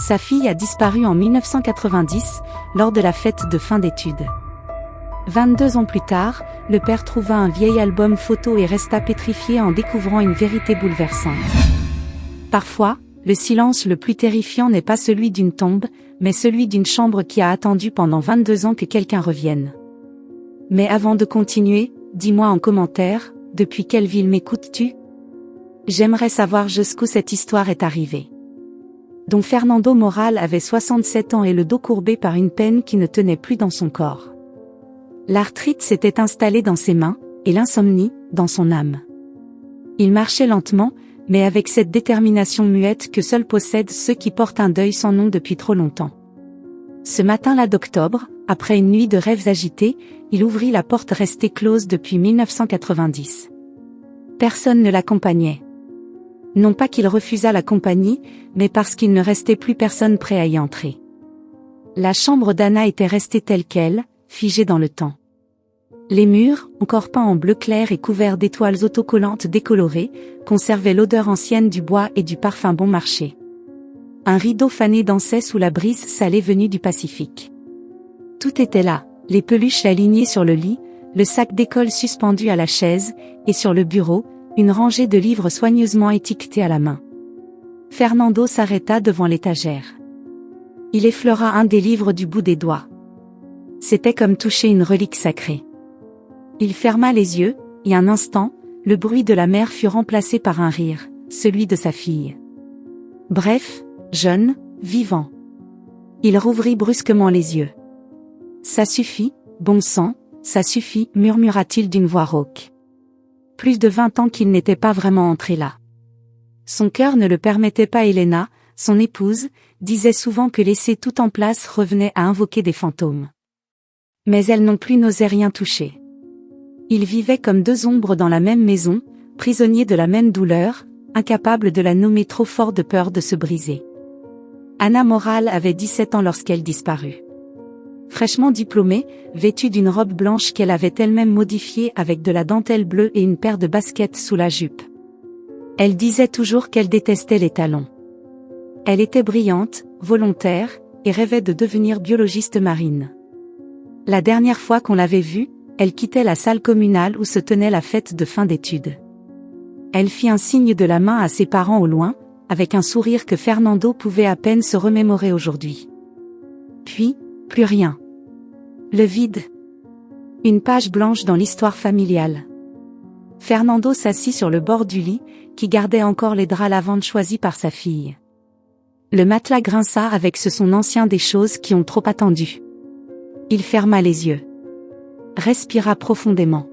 Sa fille a disparu en 1990, lors de la fête de fin d'études. 22 ans plus tard, le père trouva un vieil album photo et resta pétrifié en découvrant une vérité bouleversante. Parfois, le silence le plus terrifiant n'est pas celui d'une tombe, mais celui d'une chambre qui a attendu pendant 22 ans que quelqu'un revienne. Mais avant de continuer, dis-moi en commentaire, depuis quelle ville m'écoutes-tu? J'aimerais savoir jusqu'où cette histoire est arrivée. Don Fernando Moral avait 67 ans et le dos courbé par une peine qui ne tenait plus dans son corps. L'arthrite s'était installée dans ses mains, et l'insomnie, dans son âme. Il marchait lentement, mais avec cette détermination muette que seuls possèdent ceux qui portent un deuil sans nom depuis trop longtemps. Ce matin-là d'octobre, après une nuit de rêves agités, il ouvrit la porte restée close depuis 1990. Personne ne l'accompagnait. Non pas qu'il refusât la compagnie, mais parce qu'il ne restait plus personne prêt à y entrer. La chambre d'Anna était restée telle qu'elle, figée dans le temps. Les murs, encore peints en bleu clair et couverts d'étoiles autocollantes décolorées, conservaient l'odeur ancienne du bois et du parfum bon marché. Un rideau fané dansait sous la brise salée venue du Pacifique. Tout était là, les peluches alignées sur le lit, le sac d'école suspendu à la chaise, et sur le bureau, une rangée de livres soigneusement étiquetés à la main. Fernando s'arrêta devant l'étagère. Il effleura un des livres du bout des doigts. C'était comme toucher une relique sacrée. Il ferma les yeux, et un instant, le bruit de la mer fut remplacé par un rire, celui de sa fille. Bref, jeune, vivant. Il rouvrit brusquement les yeux. Ça suffit, bon sang, ça suffit, murmura-t-il d'une voix rauque. Plus de 20 ans qu'il n'était pas vraiment entré là. Son cœur ne le permettait pas. Elena, son épouse, disait souvent que laisser tout en place revenait à invoquer des fantômes. Mais elle non plus n'osait rien toucher. Ils vivaient comme deux ombres dans la même maison, prisonniers de la même douleur, incapables de la nommer trop fort de peur de se briser. Anna Moral avait 17 ans lorsqu'elle disparut. Fraîchement diplômée, vêtue d'une robe blanche qu'elle avait elle-même modifiée avec de la dentelle bleue et une paire de baskets sous la jupe. Elle disait toujours qu'elle détestait les talons. Elle était brillante, volontaire, et rêvait de devenir biologiste marine. La dernière fois qu'on l'avait vue, elle quittait la salle communale où se tenait la fête de fin d'études. Elle fit un signe de la main à ses parents au loin, avec un sourire que Fernando pouvait à peine se remémorer aujourd'hui. Puis, plus rien. Le vide. Une page blanche dans l'histoire familiale. Fernando s'assit sur le bord du lit, qui gardait encore les draps lavande choisis par sa fille. Le matelas grinça avec ce son ancien des choses qui ont trop attendu. Il ferma les yeux. Respira profondément.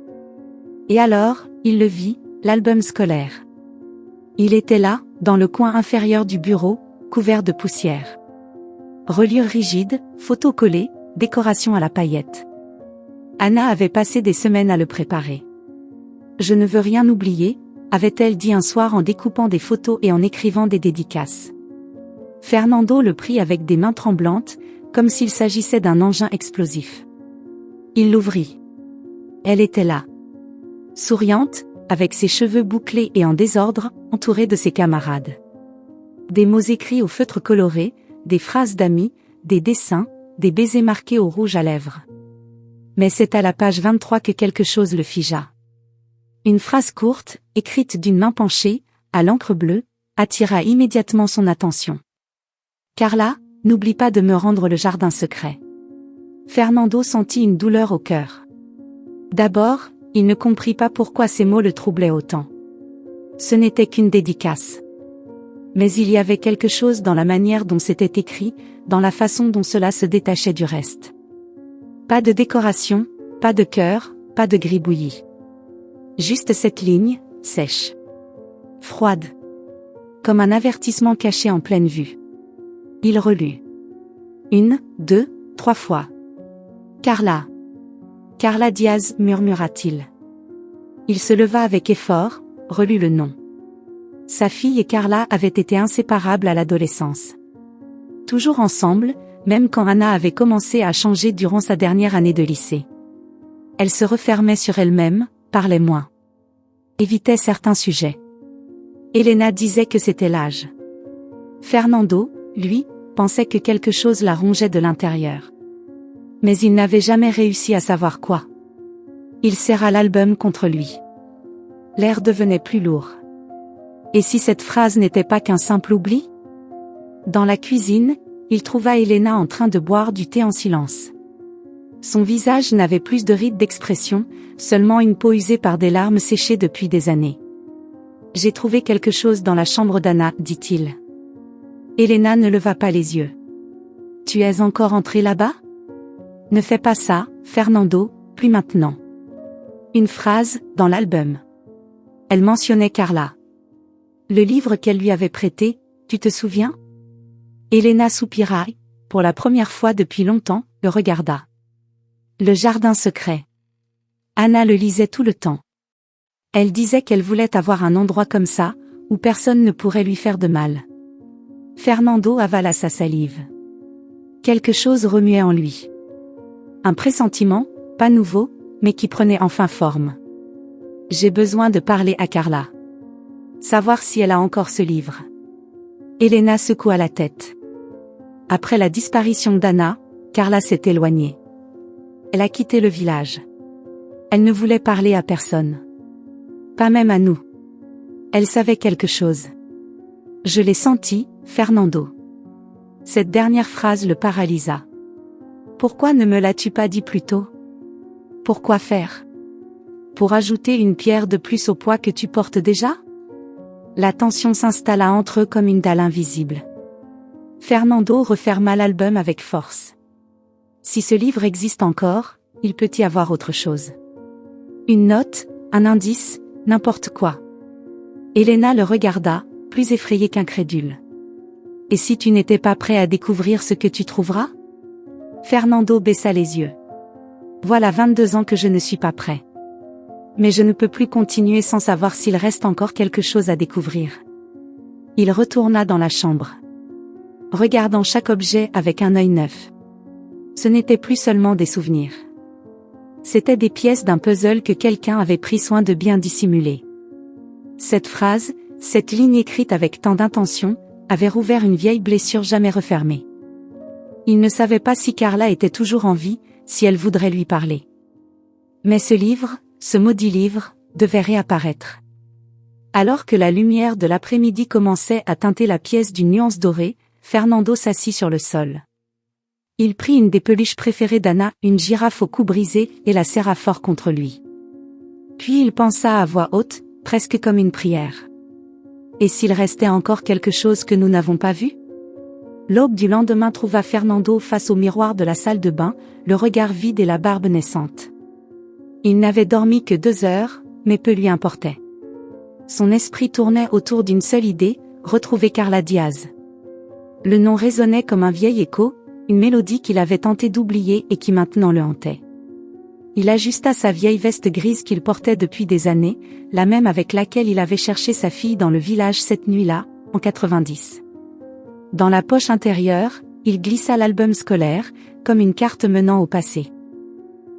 Et alors, il le vit, l'album scolaire. Il était là, dans le coin inférieur du bureau, couvert de poussière. Reliure rigide, photos collées, décoration à la paillette. Anna avait passé des semaines à le préparer. Je ne veux rien oublier, avait-elle dit un soir en découpant des photos et en écrivant des dédicaces. Fernando le prit avec des mains tremblantes, comme s'il s'agissait d'un engin explosif. Il l'ouvrit. Elle était là. Souriante, avec ses cheveux bouclés et en désordre, entourée de ses camarades. Des mots écrits au feutre coloré, des phrases d'amis, des dessins, des baisers marqués au rouge à lèvres. Mais c'est à la page 23 que quelque chose le figea. Une phrase courte, écrite d'une main penchée, à l'encre bleue, attira immédiatement son attention. Carla, n'oublie pas de me rendre le jardin secret. Fernando sentit une douleur au cœur. D'abord, il ne comprit pas pourquoi ces mots le troublaient autant. Ce n'était qu'une dédicace. Mais il y avait quelque chose dans la manière dont c'était écrit, dans la façon dont cela se détachait du reste. Pas de décoration, pas de cœur, pas de gribouillis. Juste cette ligne, sèche. Froide. Comme un avertissement caché en pleine vue. Il relut. 1, 2, 3 fois. Carla. Carla Diaz, murmura-t-il. Il se leva avec effort, relut le nom. Sa fille et Carla avaient été inséparables à l'adolescence. Toujours ensemble, même quand Anna avait commencé à changer durant sa dernière année de lycée. Elle se refermait sur elle-même, parlait moins. Évitait certains sujets. Elena disait que c'était l'âge. Fernando, lui, pensait que quelque chose la rongeait de l'intérieur. Mais il n'avait jamais réussi à savoir quoi. Il serra l'album contre lui. L'air devenait plus lourd. Et si cette phrase n'était pas qu'un simple oubli? Dans la cuisine, il trouva Elena en train de boire du thé en silence. Son visage n'avait plus de rides d'expression, seulement une peau usée par des larmes séchées depuis des années. « J'ai trouvé quelque chose dans la chambre d'Anna, dit-il. Elena ne leva pas les yeux. « Tu es encore entré là-bas? Ne fais pas ça, Fernando, plus maintenant. » Une phrase, dans l'album. Elle mentionnait Carla. Le livre qu'elle lui avait prêté, tu te souviens? Elena soupira, pour la première fois depuis longtemps, le regarda. Le jardin secret. Anna le lisait tout le temps. Elle disait qu'elle voulait avoir un endroit comme ça, où personne ne pourrait lui faire de mal. Fernando avala sa salive. Quelque chose remuait en lui. Un pressentiment, pas nouveau, mais qui prenait enfin forme. J'ai besoin de parler à Carla. Savoir si elle a encore ce livre. Elena secoua la tête. Après la disparition d'Anna, Carla s'est éloignée. Elle a quitté le village. Elle ne voulait parler à personne. Pas même à nous. Elle savait quelque chose. Je l'ai senti, Fernando. Cette dernière phrase le paralysa. Pourquoi ne me l'as-tu pas dit plus tôt? Pourquoi faire? Pour ajouter une pierre de plus au poids que tu portes déjà? La tension s'installa entre eux comme une dalle invisible. Fernando referma l'album avec force. Si ce livre existe encore, il peut y avoir autre chose. Une note, un indice, n'importe quoi. Elena le regarda, plus effrayée qu'incrédule. Et si tu n'étais pas prêt à découvrir ce que tu trouveras? Fernando baissa les yeux. Voilà 22 ans que je ne suis pas prêt. Mais je ne peux plus continuer sans savoir s'il reste encore quelque chose à découvrir. Il retourna dans la chambre. Regardant chaque objet avec un œil neuf. Ce n'était plus seulement des souvenirs. C'étaient des pièces d'un puzzle que quelqu'un avait pris soin de bien dissimuler. Cette phrase, cette ligne écrite avec tant d'intention, avait rouvert une vieille blessure jamais refermée. Il ne savait pas si Carla était toujours en vie, si elle voudrait lui parler. Mais ce livre, ce maudit livre, devait réapparaître. Alors que la lumière de l'après-midi commençait à teinter la pièce d'une nuance dorée, Fernando s'assit sur le sol. Il prit une des peluches préférées d'Anna, une girafe au cou brisé, et la serra fort contre lui. Puis il pensa à voix haute, presque comme une prière. Et s'il restait encore quelque chose que nous n'avons pas vu? L'aube du lendemain trouva Fernando face au miroir de la salle de bain, le regard vide et la barbe naissante. Il n'avait dormi que 2 heures, mais peu lui importait. Son esprit tournait autour d'une seule idée, retrouver Carla Diaz. Le nom résonnait comme un vieil écho, une mélodie qu'il avait tenté d'oublier et qui maintenant le hantait. Il ajusta sa vieille veste grise qu'il portait depuis des années, la même avec laquelle il avait cherché sa fille dans le village cette nuit-là, en 90. Dans la poche intérieure, il glissa l'album scolaire, comme une carte menant au passé.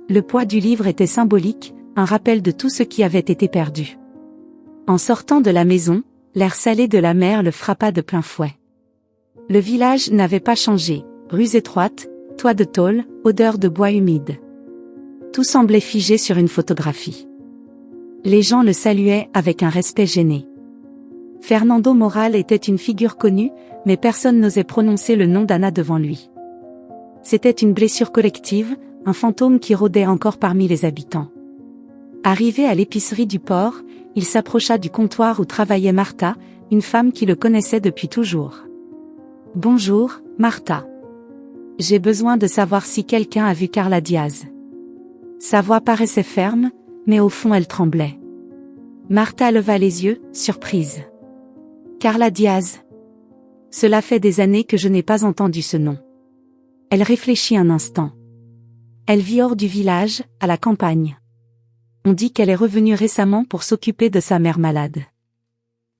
Le poids du livre était symbolique, un rappel de tout ce qui avait été perdu. En sortant de la maison, l'air salé de la mer le frappa de plein fouet. Le village n'avait pas changé, rues étroites, toits de tôle, odeur de bois humide. Tout semblait figé sur une photographie. Les gens le saluaient avec un respect gêné. Fernando Moral était une figure connue, mais personne n'osait prononcer le nom d'Anna devant lui. C'était une blessure collective, un fantôme qui rôdait encore parmi les habitants. Arrivé à l'épicerie du port, il s'approcha du comptoir où travaillait Martha, une femme qui le connaissait depuis toujours. « Bonjour, Martha. J'ai besoin de savoir si quelqu'un a vu Carla Diaz. » Sa voix paraissait ferme, mais au fond elle tremblait. Martha leva les yeux, surprise. « Carla Diaz. Cela fait des années que je n'ai pas entendu ce nom. » Elle réfléchit un instant. Elle vit hors du village, à la campagne. On dit qu'elle est revenue récemment pour s'occuper de sa mère malade.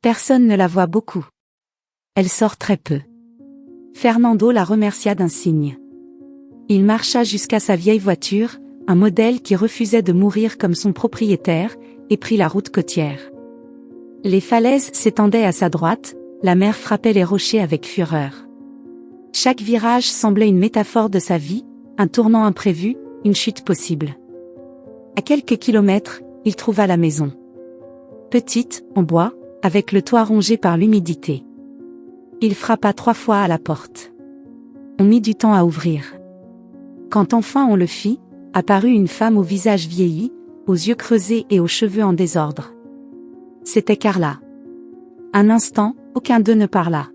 Personne ne la voit beaucoup. Elle sort très peu. Fernando la remercia d'un signe. Il marcha jusqu'à sa vieille voiture, un modèle qui refusait de mourir comme son propriétaire, et prit la route côtière. Les falaises s'étendaient à sa droite, la mer frappait les rochers avec fureur. Chaque virage semblait une métaphore de sa vie, un tournant imprévu, une chute possible. À quelques kilomètres, il trouva la maison. Petite, en bois, avec le toit rongé par l'humidité. Il frappa 3 fois à la porte. On mit du temps à ouvrir. Quand enfin on le fit, apparut une femme au visage vieilli, aux yeux creusés et aux cheveux en désordre. C'était Carla. Un instant, aucun d'eux ne parla.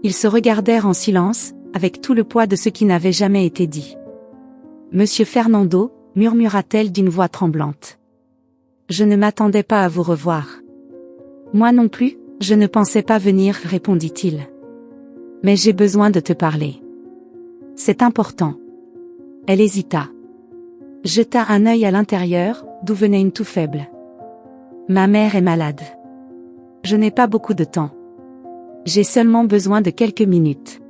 Ils se regardèrent en silence, avec tout le poids de ce qui n'avait jamais été dit. « Monsieur Fernando », murmura-t-elle d'une voix tremblante. « Je ne m'attendais pas à vous revoir. »« Moi non plus, je ne pensais pas venir, » répondit-il. « Mais j'ai besoin de te parler. C'est important. » Elle hésita. Jeta un œil à l'intérieur, d'où venait une toux faible. « Ma mère est malade. Je n'ai pas beaucoup de temps. J'ai seulement besoin de quelques minutes. »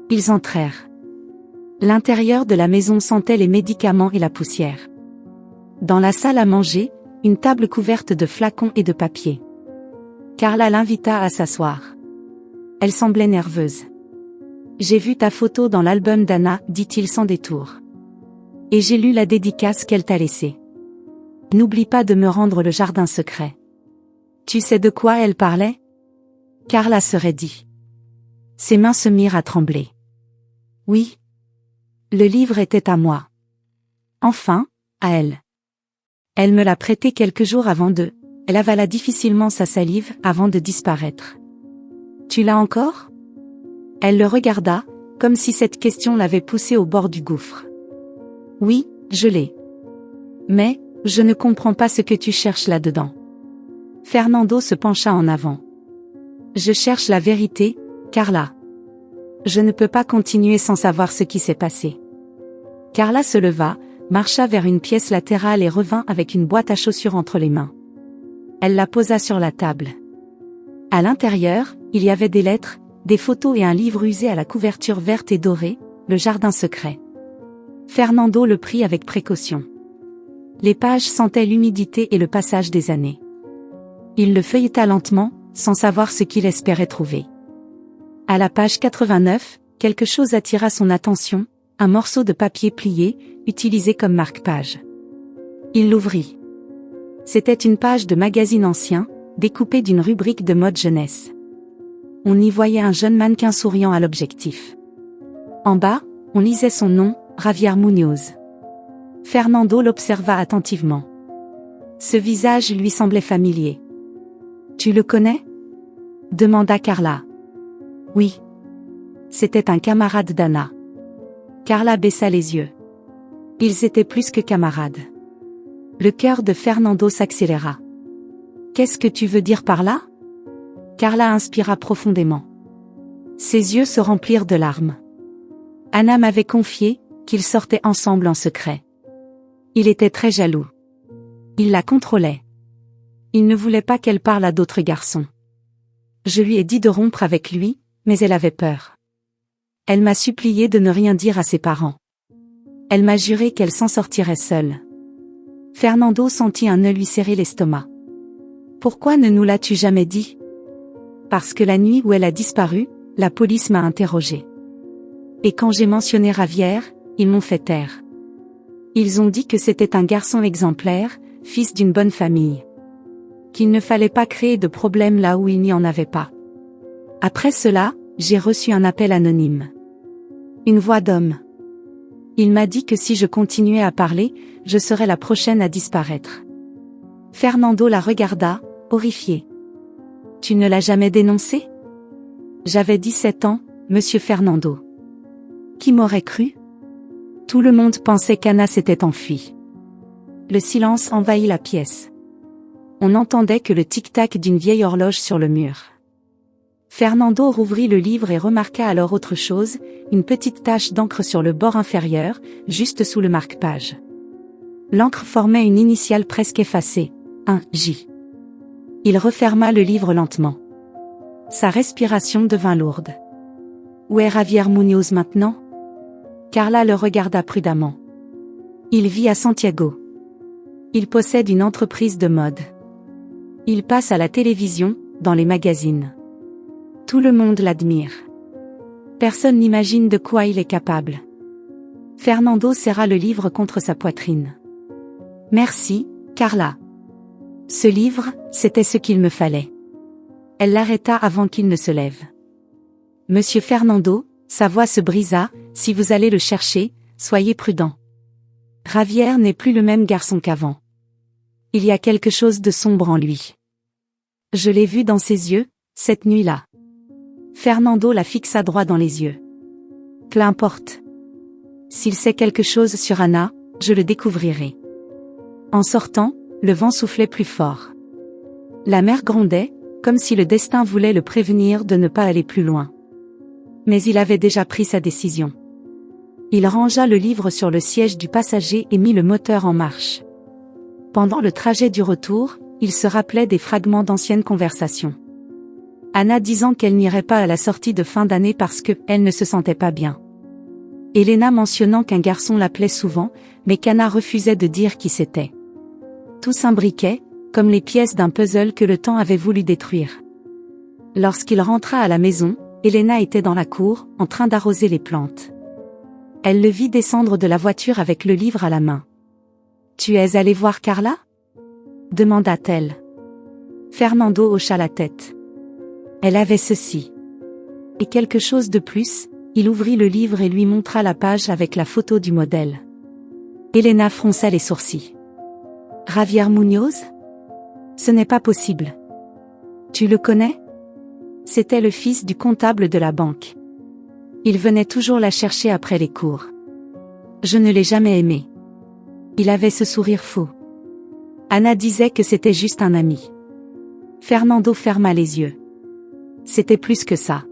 Ils entrèrent. L'intérieur de la maison sentait les médicaments et la poussière. Dans la salle à manger, une table couverte de flacons et de papier. Carla l'invita à s'asseoir. Elle semblait nerveuse. « J'ai vu ta photo dans l'album d'Anna, » dit-il sans détour. « Et j'ai lu la dédicace qu'elle t'a laissée. N'oublie pas de me rendre le jardin secret. » Tu sais de quoi elle parlait ? Carla se raidit. Ses mains se mirent à trembler. Oui. Le livre était à moi. Enfin, à elle. Elle me l'a prêté quelques jours avant de... Elle avala difficilement sa salive avant de disparaître. Tu l'as encore ? Elle le regarda, comme si cette question l'avait poussée au bord du gouffre. Oui, je l'ai. Mais, je ne comprends pas ce que tu cherches là-dedans. Fernando se pencha en avant. Je cherche la vérité, Carla. Je ne peux pas continuer sans savoir ce qui s'est passé. Carla se leva, marcha vers une pièce latérale et revint avec une boîte à chaussures entre les mains. Elle la posa sur la table. À l'intérieur, il y avait des lettres, des photos et un livre usé à la couverture verte et dorée, Le Jardin secret. Fernando le prit avec précaution. Les pages sentaient l'humidité et le passage des années. Il le feuilleta lentement, sans savoir ce qu'il espérait trouver. À la page 89, quelque chose attira son attention, un morceau de papier plié, utilisé comme marque-page. Il l'ouvrit. C'était une page de magazine ancien, découpée d'une rubrique de mode jeunesse. On y voyait un jeune mannequin souriant à l'objectif. En bas, on lisait son nom, Javier Muñoz. Fernando l'observa attentivement. Ce visage lui semblait familier. « Tu le connais ?» demanda Carla. « Oui. C'était un camarade d'Anna. » Carla baissa les yeux. Ils étaient plus que camarades. Le cœur de Fernando s'accéléra. « Qu'est-ce que tu veux dire par là ?» Carla inspira profondément. Ses yeux se remplirent de larmes. Anna m'avait confié qu'ils sortaient ensemble en secret. Il était très jaloux. Il la contrôlait. Il ne voulait pas qu'elle parle à d'autres garçons. Je lui ai dit de rompre avec lui, mais elle avait peur. Elle m'a supplié de ne rien dire à ses parents. Elle m'a juré qu'elle s'en sortirait seule. Fernando sentit un nœud lui serrer l'estomac. « Pourquoi ne nous l'as-tu jamais dit ?» Parce que la nuit où elle a disparu, la police m'a interrogé. Et quand j'ai mentionné Javier, ils m'ont fait taire. Ils ont dit que c'était un garçon exemplaire, fils d'une bonne famille. Qu'il ne fallait pas créer de problème là où il n'y en avait pas. Après cela, j'ai reçu un appel anonyme. Une voix d'homme. Il m'a dit que si je continuais à parler, je serais la prochaine à disparaître. Fernando la regarda, horrifié. Tu ne l'as jamais dénoncé ? J'avais 17 ans, monsieur Fernando. Qui m'aurait cru ? Tout le monde pensait qu'Anna s'était enfuie. Le silence envahit la pièce. On n'entendait que le tic-tac d'une vieille horloge sur le mur. Fernando rouvrit le livre et remarqua alors autre chose, une petite tache d'encre sur le bord inférieur, juste sous le marque-page. L'encre formait une initiale presque effacée, un J. Il referma le livre lentement. Sa respiration devint lourde. Où est Javier Muñoz maintenant ? Carla le regarda prudemment. Il vit à Santiago. Il possède une entreprise de mode. Il passe à la télévision, dans les magazines. Tout le monde l'admire. Personne n'imagine de quoi il est capable. Fernando serra le livre contre sa poitrine. Merci, Carla. Ce livre, c'était ce qu'il me fallait. Elle l'arrêta avant qu'il ne se lève. Monsieur Fernando, sa voix se brisa, si vous allez le chercher, soyez prudent. Javier n'est plus le même garçon qu'avant. Il y a quelque chose de sombre en lui. Je l'ai vu dans ses yeux, cette nuit-là. Fernando la fixa droit dans les yeux. Peu importe. S'il sait quelque chose sur Anna, je le découvrirai. En sortant, le vent soufflait plus fort. La mer grondait, comme si le destin voulait le prévenir de ne pas aller plus loin. Mais il avait déjà pris sa décision. Il rangea le livre sur le siège du passager et mit le moteur en marche. Pendant le trajet du retour, il se rappelait des fragments d'anciennes conversations. Anna disant qu'elle n'irait pas à la sortie de fin d'année parce que elle ne se sentait pas bien. Elena mentionnant qu'un garçon l'appelait souvent, mais qu'Anna refusait de dire qui c'était. Tout s'imbriquait, comme les pièces d'un puzzle que le temps avait voulu détruire. Lorsqu'il rentra à la maison, Elena était dans la cour, en train d'arroser les plantes. Elle le vit descendre de la voiture avec le livre à la main. « Tu es allé voir Carla ?» demanda-t-elle. Fernando hocha la tête. Elle avait ceci. Et quelque chose de plus, il ouvrit le livre et lui montra la page avec la photo du modèle. Elena fronça les sourcils. « Javier Muñoz ? Ce n'est pas possible. Tu le connais ? C'était le fils du comptable de la banque. Il venait toujours la chercher après les cours. Je ne l'ai jamais aimé. Il avait ce sourire faux. Anna disait que c'était juste un ami. Fernando ferma les yeux. C'était plus que ça.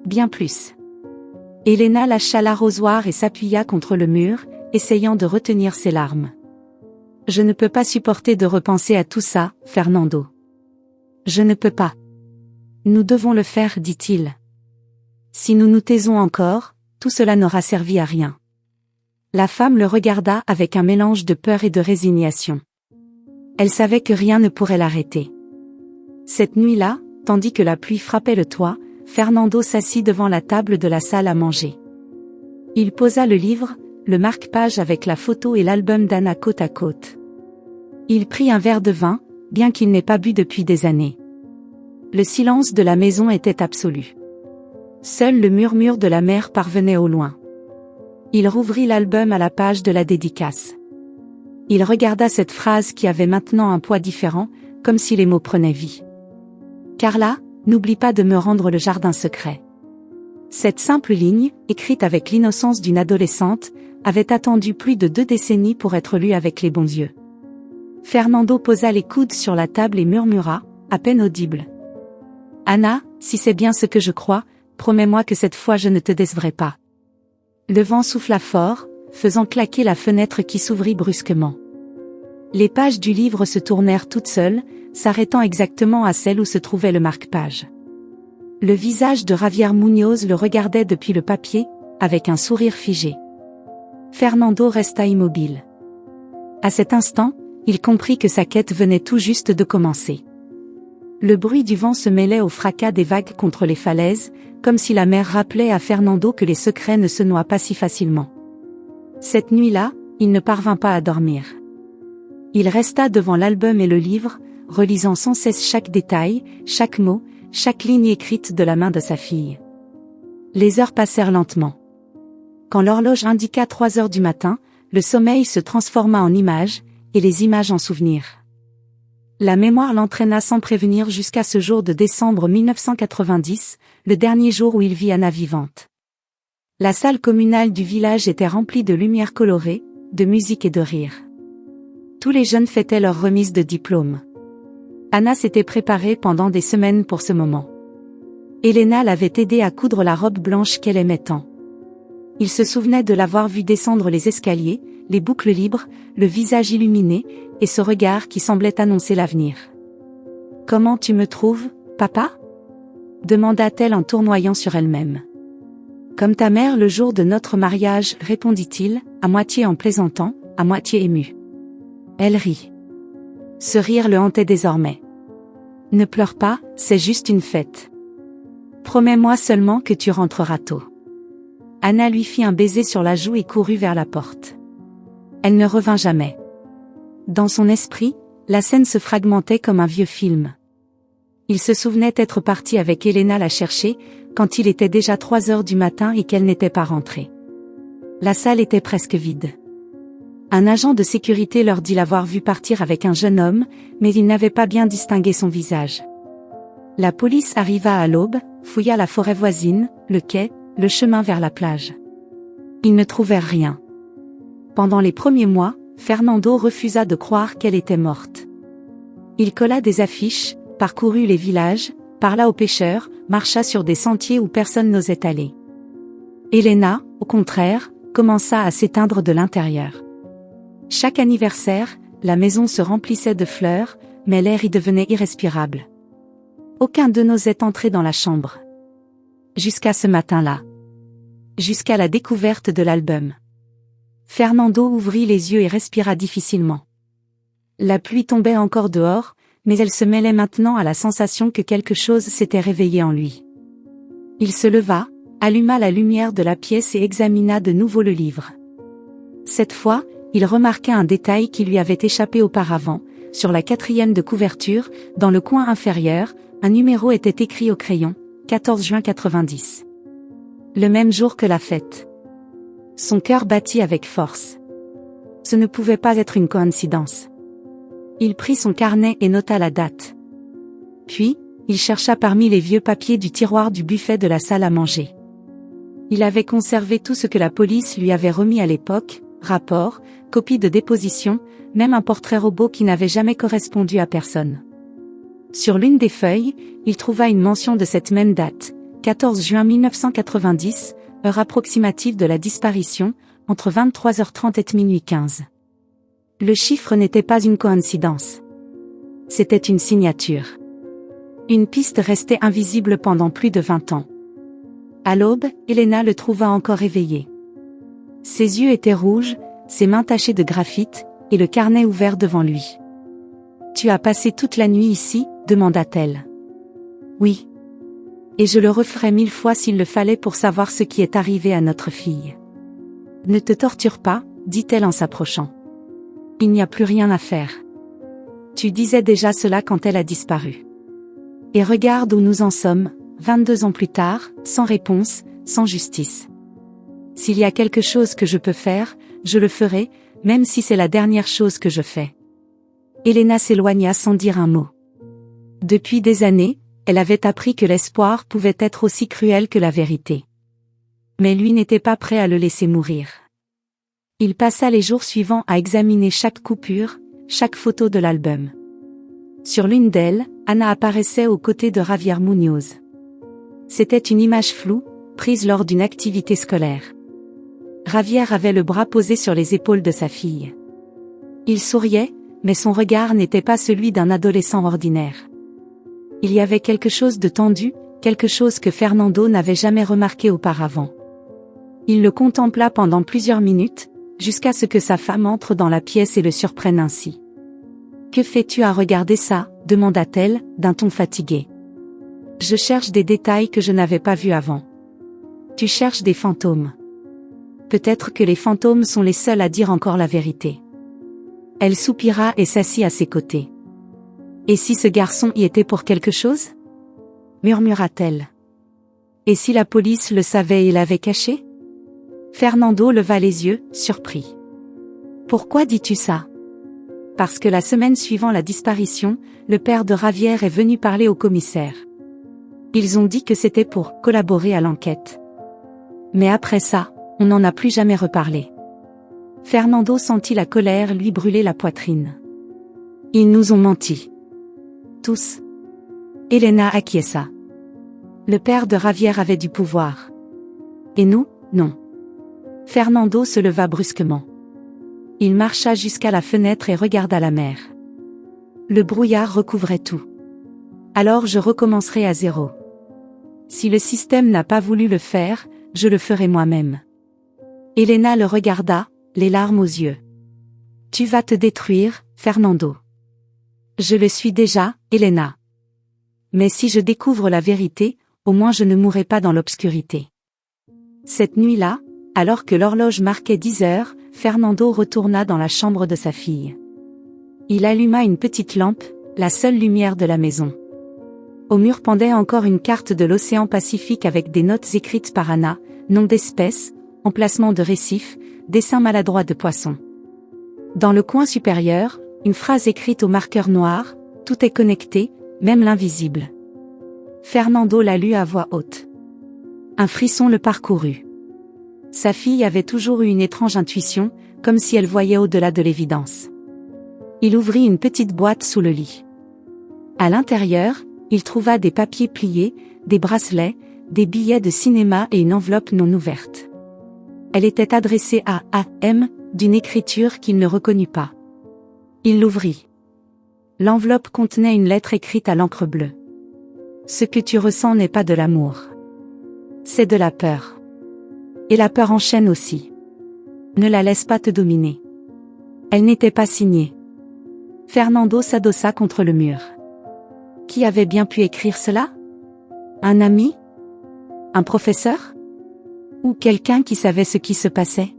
Bien plus. Elena lâcha l'arrosoir et s'appuya contre le mur, essayant de retenir ses larmes. Je ne peux pas supporter de repenser à tout ça, Fernando. Je ne peux pas. Nous devons le faire, dit-il. Si nous nous taisons encore, tout cela n'aura servi à rien. La femme le regarda avec un mélange de peur et de résignation. Elle savait que rien ne pourrait l'arrêter. Cette nuit-là, tandis que la pluie frappait le toit, Fernando s'assit devant la table de la salle à manger. Il posa le livre, le marque-page avec la photo et l'album d'Anna côte à côte. Il prit un verre de vin, bien qu'il n'ait pas bu depuis des années. Le silence de la maison était absolu. Seul le murmure de la mer parvenait au loin. Il rouvrit l'album à la page de la dédicace. Il regarda cette phrase qui avait maintenant un poids différent, comme si les mots prenaient vie. Carla, n'oublie pas de me rendre le jardin secret. Cette simple ligne, écrite avec l'innocence d'une adolescente, avait attendu plus de 2 décennies pour être lue avec les bons yeux. Fernando posa les coudes sur la table et murmura, à peine audible. Anna, si c'est bien ce que je crois, promets-moi que cette fois je ne te décevrai pas. Le vent souffla fort, faisant claquer la fenêtre qui s'ouvrit brusquement. Les pages du livre se tournèrent toutes seules, s'arrêtant exactement à celle où se trouvait le marque-page. Le visage de Javier Muñoz le regardait depuis le papier, avec un sourire figé. Fernando resta immobile. À cet instant, il comprit que sa quête venait tout juste de commencer. Le bruit du vent se mêlait au fracas des vagues contre les falaises, comme si la mer rappelait à Fernando que les secrets ne se noient pas si facilement. Cette nuit-là, il ne parvint pas à dormir. Il resta devant l'album et le livre, relisant sans cesse chaque détail, chaque mot, chaque ligne écrite de la main de sa fille. Les heures passèrent lentement. Quand l'horloge indiqua 3 heures du matin, le sommeil se transforma en images, et les images en souvenirs. La mémoire l'entraîna sans prévenir jusqu'à ce jour de décembre 1990, le dernier jour où il vit Anna vivante. La salle communale du village était remplie de lumières colorées, de musique et de rire. Tous les jeunes fêtaient leur remise de diplôme. Anna s'était préparée pendant des semaines pour ce moment. Elena l'avait aidée à coudre la robe blanche qu'elle aimait tant. Il se souvenait de l'avoir vue descendre les escaliers, les boucles libres, le visage illuminé, et ce regard qui semblait annoncer l'avenir. « Comment tu me trouves, papa ?» demanda-t-elle en tournoyant sur elle-même. « Comme ta mère le jour de notre mariage, répondit-il, à moitié en plaisantant, à moitié ému. Elle rit. Ce rire le hantait désormais. « Ne pleure pas, c'est juste une fête. » Promets-moi seulement que tu rentreras tôt. Anna lui fit un baiser sur la joue et courut vers la porte. Elle ne revint jamais. Dans son esprit, la scène se fragmentait comme un vieux film. Il se souvenait être parti avec Elena la chercher, quand il était déjà 3 heures du matin et qu'elle n'était pas rentrée. La salle était presque vide. Un agent de sécurité leur dit l'avoir vu partir avec un jeune homme, mais il n'avait pas bien distingué son visage. La police arriva à l'aube, fouilla la forêt voisine, le quai, le chemin vers la plage. Ils ne trouvèrent rien. Pendant les premiers mois, Fernando refusa de croire qu'elle était morte. Il colla des affiches, parcourut les villages, parla aux pêcheurs, marcha sur des sentiers où personne n'osait aller. Elena, au contraire, commença à s'éteindre de l'intérieur. Chaque anniversaire, la maison se remplissait de fleurs, mais l'air y devenait irrespirable. Aucun d'eux n'osait entrer dans la chambre. Jusqu'à ce matin-là. Jusqu'à la découverte de l'album. Fernando ouvrit les yeux et respira difficilement. La pluie tombait encore dehors, mais elle se mêlait maintenant à la sensation que quelque chose s'était réveillé en lui. Il se leva, alluma la lumière de la pièce et examina de nouveau le livre. Cette fois, il remarqua un détail qui lui avait échappé auparavant. Sur la 4e de couverture, dans le coin inférieur, un numéro était écrit au crayon, 14 juin 90. Le même jour que la fête. Son cœur battit avec force. Ce ne pouvait pas être une coïncidence. Il prit son carnet et nota la date. Puis, il chercha parmi les vieux papiers du tiroir du buffet de la salle à manger. Il avait conservé tout ce que la police lui avait remis à l'époque, rapports, copies de déposition, même un portrait robot qui n'avait jamais correspondu à personne. Sur l'une des feuilles, il trouva une mention de cette même date, 14 juin 1990, heure approximative de la disparition, entre 23h30 et minuit 15. Le chiffre n'était pas une coïncidence. C'était une signature. Une piste restait invisible pendant plus de 20 ans. À l'aube, Elena le trouva encore éveillé. Ses yeux étaient rouges, ses mains tachées de graphite, et le carnet ouvert devant lui. « Tu as passé toute la nuit ici ?» demanda-t-elle. « Oui. Et je le referais 1000 fois s'il le fallait pour savoir ce qui est arrivé à notre fille. »« Ne te torture pas, » dit-elle en s'approchant. « Il n'y a plus rien à faire. Tu disais déjà cela quand elle a disparu. Et regarde où nous en sommes, 22 ans plus tard, sans réponse, sans justice. S'il y a quelque chose que je peux faire, je le ferai, même si c'est la dernière chose que je fais. » Elena s'éloigna sans dire un mot. Depuis des années, elle avait appris que l'espoir pouvait être aussi cruel que la vérité. Mais lui n'était pas prêt à le laisser mourir. Il passa les jours suivants à examiner chaque coupure, chaque photo de l'album. Sur l'une d'elles, Anna apparaissait aux côtés de Javier Muñoz. C'était une image floue, prise lors d'une activité scolaire. Javier avait le bras posé sur les épaules de sa fille. Il souriait, mais son regard n'était pas celui d'un adolescent ordinaire. Il y avait quelque chose de tendu, quelque chose que Fernando n'avait jamais remarqué auparavant. Il le contempla pendant plusieurs minutes, jusqu'à ce que sa femme entre dans la pièce et le surprenne ainsi. « Que fais-tu à regarder ça ?» demanda-t-elle, d'un ton fatigué. « Je cherche des détails que je n'avais pas vus avant. »« Tu cherches des fantômes. Peut-être que les fantômes sont les seuls à dire encore la vérité. » Elle soupira et s'assit à ses côtés. « Et si ce garçon y était pour quelque chose ?» murmura-t-elle. « Et si la police le savait et l'avait caché ?» Fernando leva les yeux, surpris. « Pourquoi dis-tu ça ?» Parce que la semaine suivant la disparition, le père de Javier est venu parler au commissaire. Ils ont dit que c'était pour collaborer à l'enquête. Mais après ça, on n'en a plus jamais reparlé. Fernando sentit la colère lui brûler la poitrine. Ils nous ont menti. Tous. Elena acquiesça. Le père de Javier avait du pouvoir. Et nous, non. Fernando se leva brusquement. Il marcha jusqu'à la fenêtre et regarda la mer. Le brouillard recouvrait tout. Alors je recommencerai à zéro. Si le système n'a pas voulu le faire, je le ferai moi-même. Elena le regarda, les larmes aux yeux. Tu vas te détruire, Fernando. Je le suis déjà, Elena. Mais si je découvre la vérité, au moins je ne mourrai pas dans l'obscurité. Cette nuit-là, alors que l'horloge marquait 10 heures, Fernando retourna dans la chambre de sa fille. Il alluma une petite lampe, la seule lumière de la maison. Au mur pendait encore une carte de l'océan Pacifique avec des notes écrites par Anna, nom d'espèce, emplacement de récif, dessin maladroit de poisson. Dans le coin supérieur, une phrase écrite au marqueur noir, « Tout est connecté, même l'invisible ». Fernando la lut à voix haute. Un frisson le parcourut. Sa fille avait toujours eu une étrange intuition, comme si elle voyait au-delà de l'évidence. Il ouvrit une petite boîte sous le lit. À l'intérieur, il trouva des papiers pliés, des bracelets, des billets de cinéma et une enveloppe non ouverte. Elle était adressée à A.M., d'une écriture qu'il ne reconnut pas. Il l'ouvrit. L'enveloppe contenait une lettre écrite à l'encre bleue. Ce que tu ressens n'est pas de l'amour. C'est de la peur. Et la peur enchaîne aussi. Ne la laisse pas te dominer. Elle n'était pas signée. Fernando s'adossa contre le mur. Qui avait bien pu écrire cela? Un ami? Un professeur? Ou quelqu'un qui savait ce qui se passait?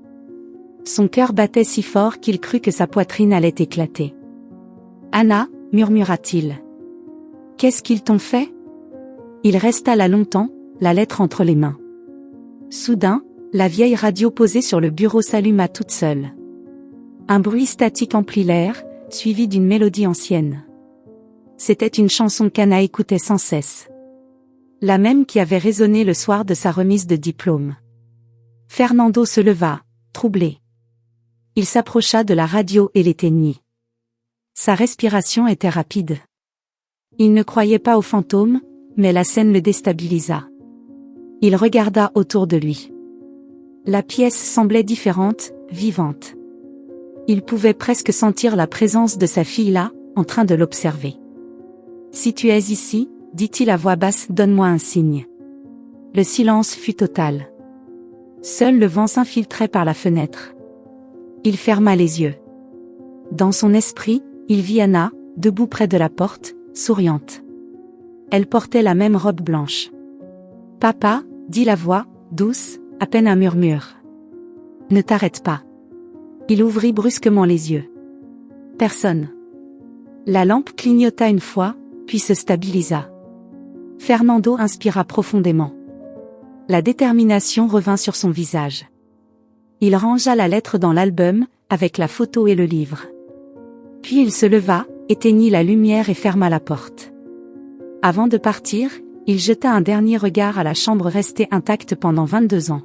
Son cœur battait si fort qu'il crut que sa poitrine allait éclater. Anna, murmura-t-il. Qu'est-ce qu'ils t'ont fait? Il resta là longtemps, la lettre entre les mains. Soudain, la vieille radio posée sur le bureau s'alluma toute seule. Un bruit statique emplit l'air, suivi d'une mélodie ancienne. C'était une chanson qu'Anna écoutait sans cesse. La même qui avait résonné le soir de sa remise de diplôme. Fernando se leva, troublé. Il s'approcha de la radio et l'éteignit. Sa respiration était rapide. Il ne croyait pas aux fantômes, mais la scène le déstabilisa. Il regarda autour de lui. La pièce semblait différente, vivante. Il pouvait presque sentir la présence de sa fille là, en train de l'observer. « Si tu es ici, dit-il à voix basse, donne-moi un signe. » Le silence fut total. Seul le vent s'infiltrait par la fenêtre. Il ferma les yeux. Dans son esprit, il vit Anna, debout près de la porte, souriante. Elle portait la même robe blanche. « Papa, dit la voix, douce, à peine un murmure. Ne t'arrête pas. » Il ouvrit brusquement les yeux. Personne. La lampe clignota une fois, puis se stabilisa. Fernando inspira profondément. La détermination revint sur son visage. Il rangea la lettre dans l'album, avec la photo et le livre. Puis il se leva, éteignit la lumière et ferma la porte. Avant de partir, il jeta un dernier regard à la chambre restée intacte pendant 22 ans.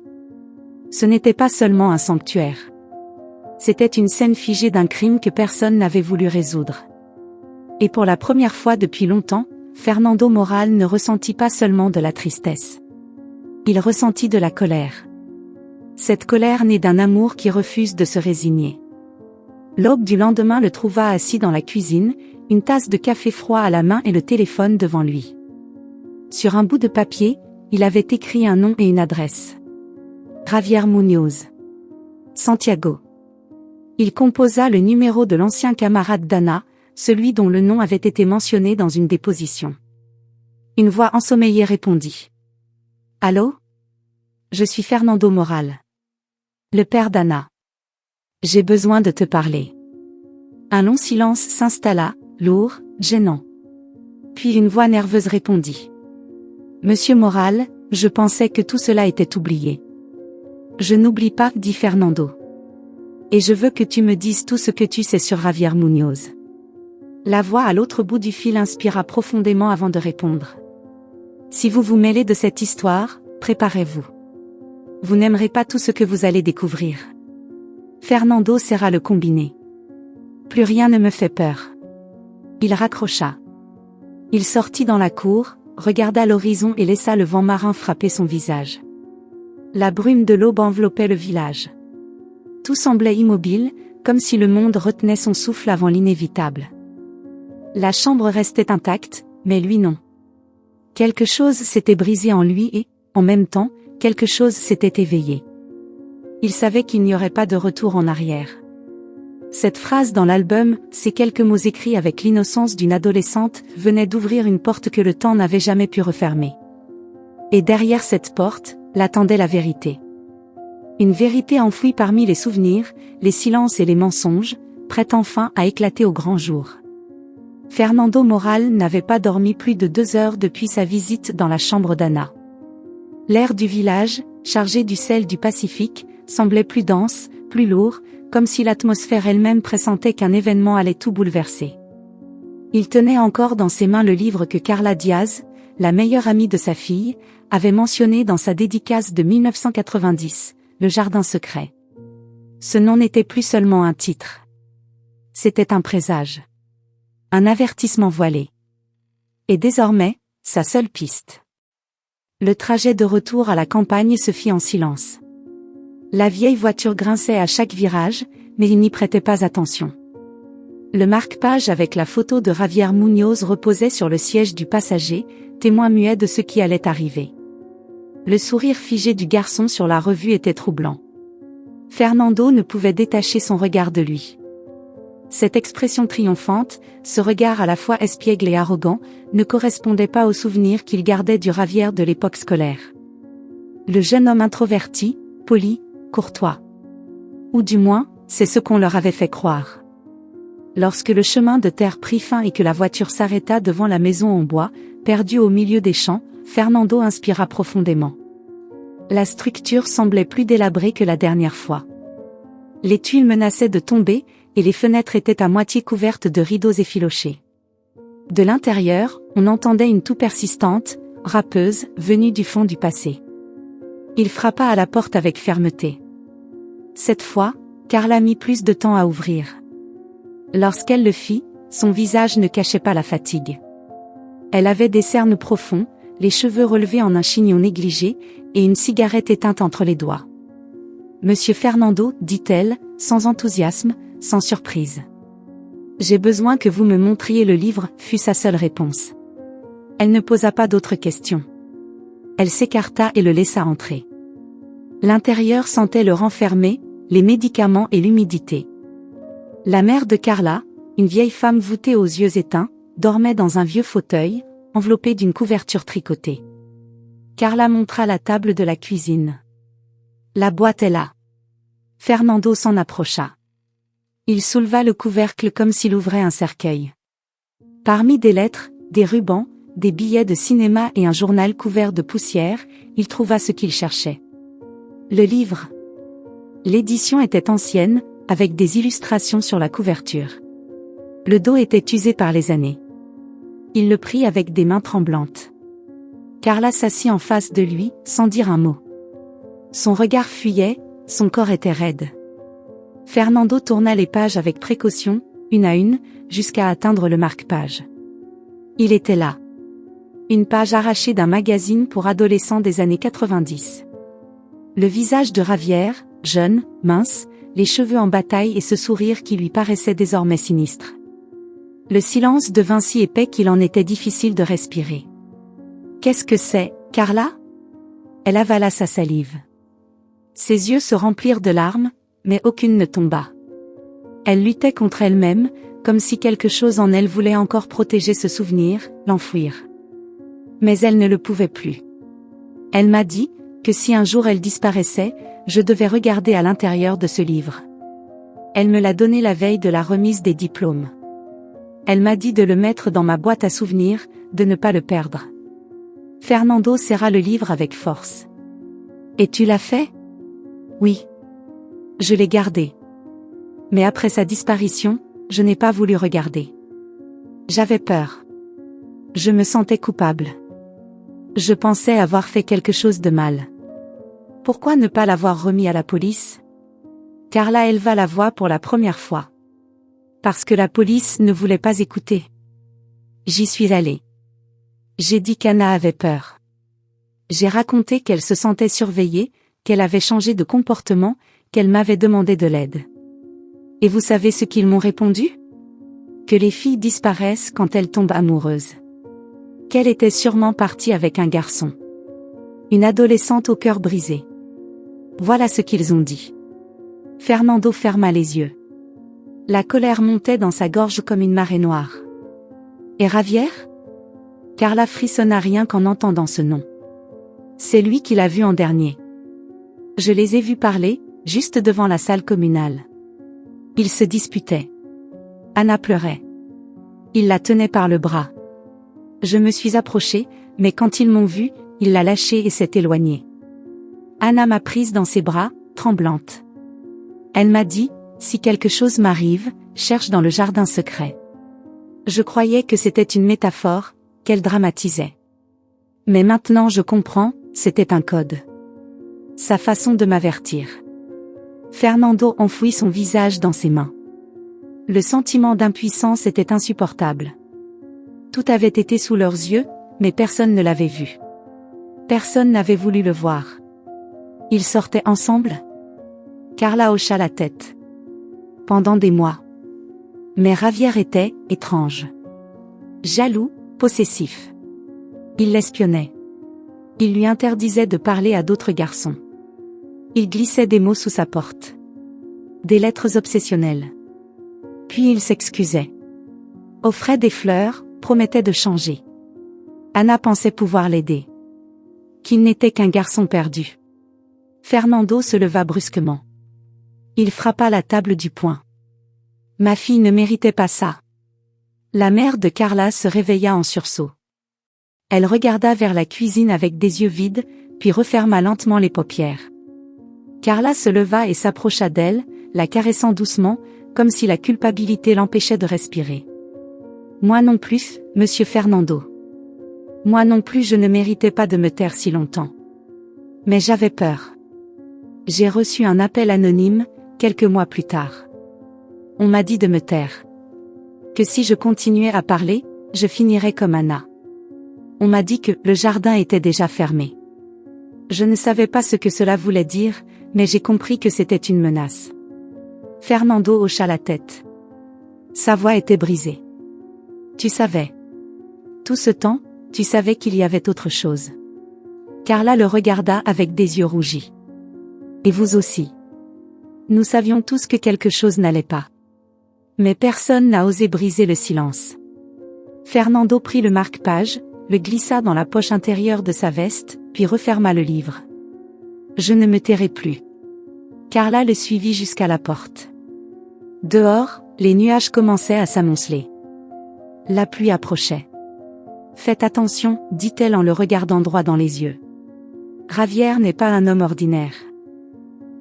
Ce n'était pas seulement un sanctuaire. C'était une scène figée d'un crime que personne n'avait voulu résoudre. Et pour la première fois depuis longtemps, Fernando Moral ne ressentit pas seulement de la tristesse. Il ressentit de la colère. Cette colère née d'un amour qui refuse de se résigner. L'aube du lendemain le trouva assis dans la cuisine, une tasse de café froid à la main et le téléphone devant lui. Sur un bout de papier, il avait écrit un nom et une adresse. Javier Muñoz. Santiago. Il composa le numéro de l'ancien camarade d'Anna, celui dont le nom avait été mentionné dans une déposition. Une voix ensommeillée répondit. « Allô? Je suis Fernando Moral. Le père d'Anna. J'ai besoin de te parler. » Un long silence s'installa, lourd, gênant. Puis une voix nerveuse répondit. « Monsieur Moral, je pensais que tout cela était oublié. »« Je n'oublie pas, dit Fernando. Et je veux que tu me dises tout ce que tu sais sur Javier Muñoz. » La voix à l'autre bout du fil inspira profondément avant de répondre. « Si vous vous mêlez de cette histoire, préparez-vous. Vous n'aimerez pas tout ce que vous allez découvrir. » Fernando serra le combiné. « Plus rien ne me fait peur. » Il raccrocha. Il sortit dans la cour, regarda l'horizon et laissa le vent marin frapper son visage. La brume de l'aube enveloppait le village. Tout semblait immobile, comme si le monde retenait son souffle avant l'inévitable. La chambre restait intacte, mais lui non. Quelque chose s'était brisé en lui et, en même temps, quelque chose s'était éveillé. Il savait qu'il n'y aurait pas de retour en arrière. Cette phrase dans l'album, ces quelques mots écrits avec l'innocence d'une adolescente, venaient d'ouvrir une porte que le temps n'avait jamais pu refermer. Et derrière cette porte, l'attendait la vérité. Une vérité enfouie parmi les souvenirs, les silences et les mensonges, prête enfin à éclater au grand jour. Fernando Moral n'avait pas dormi plus de 2 heures depuis sa visite dans la chambre d'Anna. L'air du village, chargé du sel du Pacifique, semblait plus dense, plus lourd, comme si l'atmosphère elle-même pressentait qu'un événement allait tout bouleverser. Il tenait encore dans ses mains le livre que Carla Diaz, la meilleure amie de sa fille, avait mentionné dans sa dédicace de 1990, Le Jardin secret. Ce nom n'était plus seulement un titre. C'était un présage. Un avertissement voilé. Et désormais, sa seule piste. Le trajet de retour à la campagne se fit en silence. La vieille voiture grinçait à chaque virage, mais il n'y prêtait pas attention. Le marque-page avec la photo de Javier Muñoz reposait sur le siège du passager, témoin muet de ce qui allait arriver. Le sourire figé du garçon sur la revue était troublant. Fernando ne pouvait détacher son regard de lui. Cette expression triomphante, ce regard à la fois espiègle et arrogant, ne correspondait pas aux souvenirs qu'il gardait du Javier de l'époque scolaire. Le jeune homme introverti, poli, courtois. Ou du moins, c'est ce qu'on leur avait fait croire. Lorsque le chemin de terre prit fin et que la voiture s'arrêta devant la maison en bois, perdue au milieu des champs, Fernando inspira profondément. La structure semblait plus délabrée que la dernière fois. Les tuiles menaçaient de tomber, et les fenêtres étaient à moitié couvertes de rideaux effilochés. De l'intérieur, on entendait une toux persistante, râpeuse, venue du fond du passé. Il frappa à la porte avec fermeté. Cette fois, Carla mit plus de temps à ouvrir. Lorsqu'elle le fit, son visage ne cachait pas la fatigue. Elle avait des cernes profonds, les cheveux relevés en un chignon négligé, et une cigarette éteinte entre les doigts. « Monsieur Fernando, dit-elle, sans enthousiasme, sans surprise. J'ai besoin que vous me montriez le livre, fut sa seule réponse. Elle ne posa pas d'autres questions. Elle s'écarta et le laissa entrer. L'intérieur sentait le renfermé, les médicaments et l'humidité. La mère de Carla, une vieille femme voûtée aux yeux éteints, dormait dans un vieux fauteuil, enveloppée d'une couverture tricotée. Carla montra la table de la cuisine. La boîte est là. Fernando s'en approcha. Il souleva le couvercle comme s'il ouvrait un cercueil. Parmi des lettres, des rubans, des billets de cinéma et un journal couvert de poussière, il trouva ce qu'il cherchait. Le livre. L'édition était ancienne, avec des illustrations sur la couverture. Le dos était usé par les années. Il le prit avec des mains tremblantes. Carla s'assit en face de lui, sans dire un mot. Son regard fuyait, son corps était raide. Fernando tourna les pages avec précaution, une à une, jusqu'à atteindre le marque-page. Il était là. Une page arrachée d'un magazine pour adolescents des années 90. Le visage de Javier, jeune, mince, les cheveux en bataille et ce sourire qui lui paraissait désormais sinistre. Le silence devint si épais qu'il en était difficile de respirer. « Qu'est-ce que c'est, Carla ?» Elle avala sa salive. Ses yeux se remplirent de larmes, mais aucune ne tomba. Elle luttait contre elle-même, comme si quelque chose en elle voulait encore protéger ce souvenir, l'enfouir. Mais elle ne le pouvait plus. Elle m'a dit que si un jour elle disparaissait, je devais regarder à l'intérieur de ce livre. Elle me l'a donné la veille de la remise des diplômes. Elle m'a dit de le mettre dans ma boîte à souvenirs, de ne pas le perdre. Fernando serra le livre avec force. « Et tu l'as fait ? » ?»« Oui. Je l'ai gardé. Mais après sa disparition, je n'ai pas voulu regarder. J'avais peur. Je me sentais coupable. Je pensais avoir fait quelque chose de mal. Pourquoi ne pas l'avoir remis à la police ? Carla éleva la voix pour la première fois. Parce que la police ne voulait pas écouter. J'y suis allée. J'ai dit qu'Anna avait peur. J'ai raconté qu'elle se sentait surveillée, qu'elle avait changé de comportement, qu'elle m'avait demandé de l'aide. Et vous savez ce qu'ils m'ont répondu ? Que les filles disparaissent quand elles tombent amoureuses. Qu'elle était sûrement partie avec un garçon. Une adolescente au cœur brisé. Voilà ce qu'ils ont dit. Fernando ferma les yeux. La colère montait dans sa gorge comme une marée noire. Et Javier ? Carla frissonna rien qu'en entendant ce nom. C'est lui qui l'a vu en dernier. Je les ai vus parler, juste devant la salle communale. Ils se disputaient. Anna pleurait. Il la tenait par le bras. Je me suis approchée, mais quand ils m'ont vue, il l'a lâchée et s'est éloigné. Anna m'a prise dans ses bras, tremblante. Elle m'a dit, si quelque chose m'arrive, cherche dans le jardin secret. Je croyais que c'était une métaphore, qu'elle dramatisait. Mais maintenant je comprends, c'était un code. Sa façon de m'avertir. Fernando enfouit son visage dans ses mains. Le sentiment d'impuissance était insupportable. Tout avait été sous leurs yeux, mais personne ne l'avait vu. Personne n'avait voulu le voir. Ils sortaient ensemble? Carla hocha la tête. Pendant des mois. Mais Javier était étrange. Jaloux, possessif. Il l'espionnait. Il lui interdisait de parler à d'autres garçons. Il glissait des mots sous sa porte. Des lettres obsessionnelles. Puis il s'excusait. Offrait des fleurs, promettait de changer. Anna pensait pouvoir l'aider. Qu'il n'était qu'un garçon perdu. Fernando se leva brusquement. Il frappa la table du poing. Ma fille ne méritait pas ça. La mère de Carla se réveilla en sursaut. Elle regarda vers la cuisine avec des yeux vides, puis referma lentement les paupières. Carla se leva et s'approcha d'elle, la caressant doucement, comme si la culpabilité l'empêchait de respirer. Moi non plus, monsieur Fernando. Moi non plus je ne méritais pas de me taire si longtemps. Mais j'avais peur. J'ai reçu un appel anonyme, quelques mois plus tard. On m'a dit de me taire. Que si je continuais à parler, je finirais comme Anna. On m'a dit que le jardin était déjà fermé. Je ne savais pas ce que cela voulait dire, mais j'ai compris que c'était une menace. Fernando hocha la tête. Sa voix était brisée. Tu savais. Tout ce temps, tu savais qu'il y avait autre chose. Carla le regarda avec des yeux rougis. Et vous aussi. Nous savions tous que quelque chose n'allait pas. Mais personne n'a osé briser le silence. Fernando prit le marque-page, le glissa dans la poche intérieure de sa veste, puis referma le livre. Je ne me tairai plus. Carla le suivit jusqu'à la porte. Dehors, les nuages commençaient à s'amonceler. La pluie approchait. Faites attention, dit-elle en le regardant droit dans les yeux. Javier n'est pas un homme ordinaire.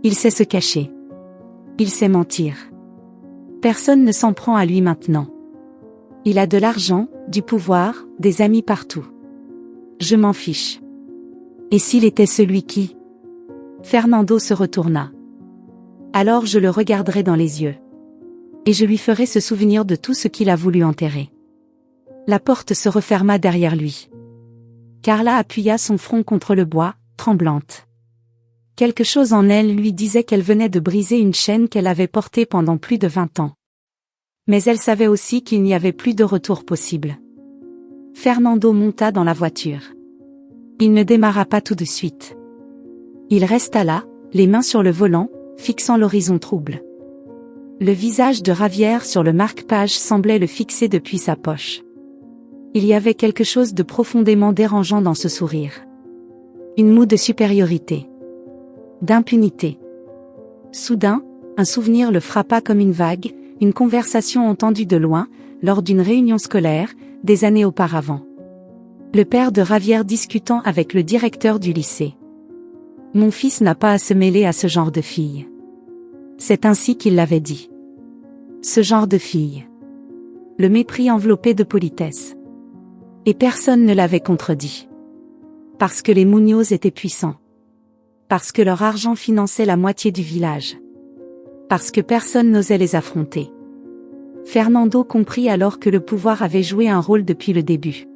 Il sait se cacher. Il sait mentir. Personne ne s'en prend à lui maintenant. Il a de l'argent, du pouvoir, des amis partout. Je m'en fiche. Et s'il était celui qui... Fernando se retourna. Alors je le regarderai dans les yeux. Et je lui ferai se souvenir de tout ce qu'il a voulu enterrer. La porte se referma derrière lui. Carla appuya son front contre le bois, tremblante. Quelque chose en elle lui disait qu'elle venait de briser une chaîne qu'elle avait portée pendant plus de 20 ans. Mais elle savait aussi qu'il n'y avait plus de retour possible. Fernando monta dans la voiture. Il ne démarra pas tout de suite. Il resta là, les mains sur le volant, fixant l'horizon trouble. Le visage de Javier sur le marque-page semblait le fixer depuis sa poche. Il y avait quelque chose de profondément dérangeant dans ce sourire. Une moue de supériorité. D'impunité. Soudain, un souvenir le frappa comme une vague, une conversation entendue de loin, lors d'une réunion scolaire, des années auparavant. Le père de Javier discutant avec le directeur du lycée. Mon fils n'a pas à se mêler à ce genre de fille. C'est ainsi qu'il l'avait dit. Ce genre de fille. Le mépris enveloppé de politesse. Et personne ne l'avait contredit. Parce que les Muñoz étaient puissants. Parce que leur argent finançait la moitié du village. Parce que personne n'osait les affronter. Fernando comprit alors que le pouvoir avait joué un rôle depuis le début.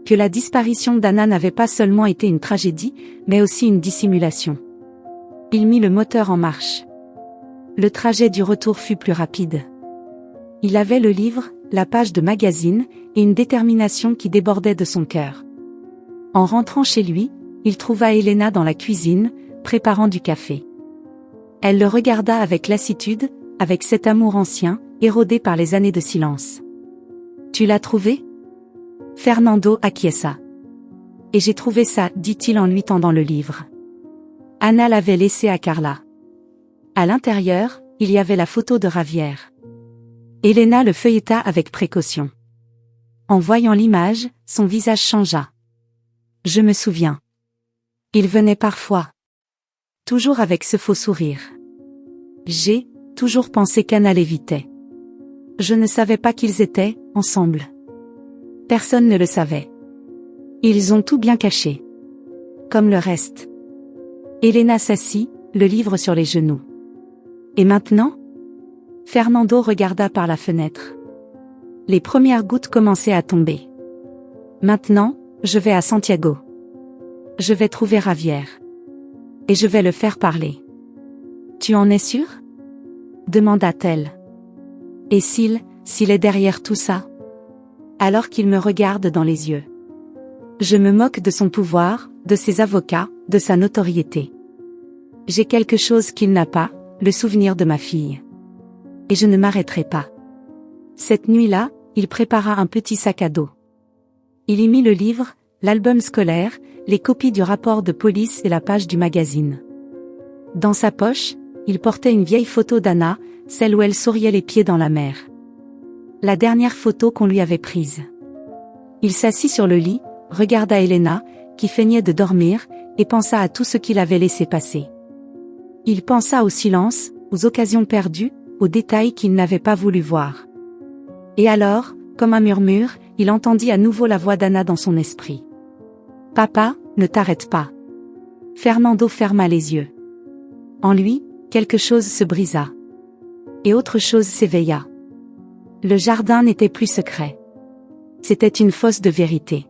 Que la disparition d'Anna n'avait pas seulement été une tragédie, mais aussi une dissimulation. Il mit le moteur en marche. Le trajet du retour fut plus rapide. Il avait le livre, la page de magazine, et une détermination qui débordait de son cœur. En rentrant chez lui, il trouva Elena dans la cuisine, préparant du café. Elle le regarda avec lassitude, avec cet amour ancien, érodé par les années de silence. Tu l'as trouvé ? Fernando acquiesça. Et j'ai trouvé ça, dit-il en lui tendant le livre. Anna l'avait laissé à Carla. À l'intérieur, il y avait la photo de Javier. Elena le feuilleta avec précaution. En voyant l'image, son visage changea. Je me souviens. Il venait parfois. Toujours avec ce faux sourire. J'ai toujours pensé qu'Anna l'évitait. Je ne savais pas qu'ils étaient ensemble. Personne ne le savait. Ils ont tout bien caché. Comme le reste. Elena s'assit, le livre sur les genoux. Et maintenant? Fernando regarda par la fenêtre. Les premières gouttes commençaient à tomber. Maintenant, je vais à Santiago. Je vais trouver Javier. Et je vais le faire parler. Tu en es sûr? Demanda-t-elle. Et s'il est derrière tout ça? Alors qu'il me regarde dans les yeux. Je me moque de son pouvoir, de ses avocats, de sa notoriété. J'ai quelque chose qu'il n'a pas, le souvenir de ma fille. Et je ne m'arrêterai pas. Cette nuit-là, il prépara un petit sac à dos. Il y mit le livre, l'album scolaire, les copies du rapport de police et la page du magazine. Dans sa poche, il portait une vieille photo d'Anna, celle où elle souriait les pieds dans la mer. La dernière photo qu'on lui avait prise. Il s'assit sur le lit, regarda Elena, qui feignait de dormir, et pensa à tout ce qu'il avait laissé passer. Il pensa au silence, aux occasions perdues, aux détails qu'il n'avait pas voulu voir. Et alors, comme un murmure, il entendit à nouveau la voix d'Anna dans son esprit. « Papa, ne t'arrête pas. » Fernando ferma les yeux. En lui, quelque chose se brisa. Et autre chose s'éveilla. Le jardin n'était plus secret. C'était une fosse de vérité.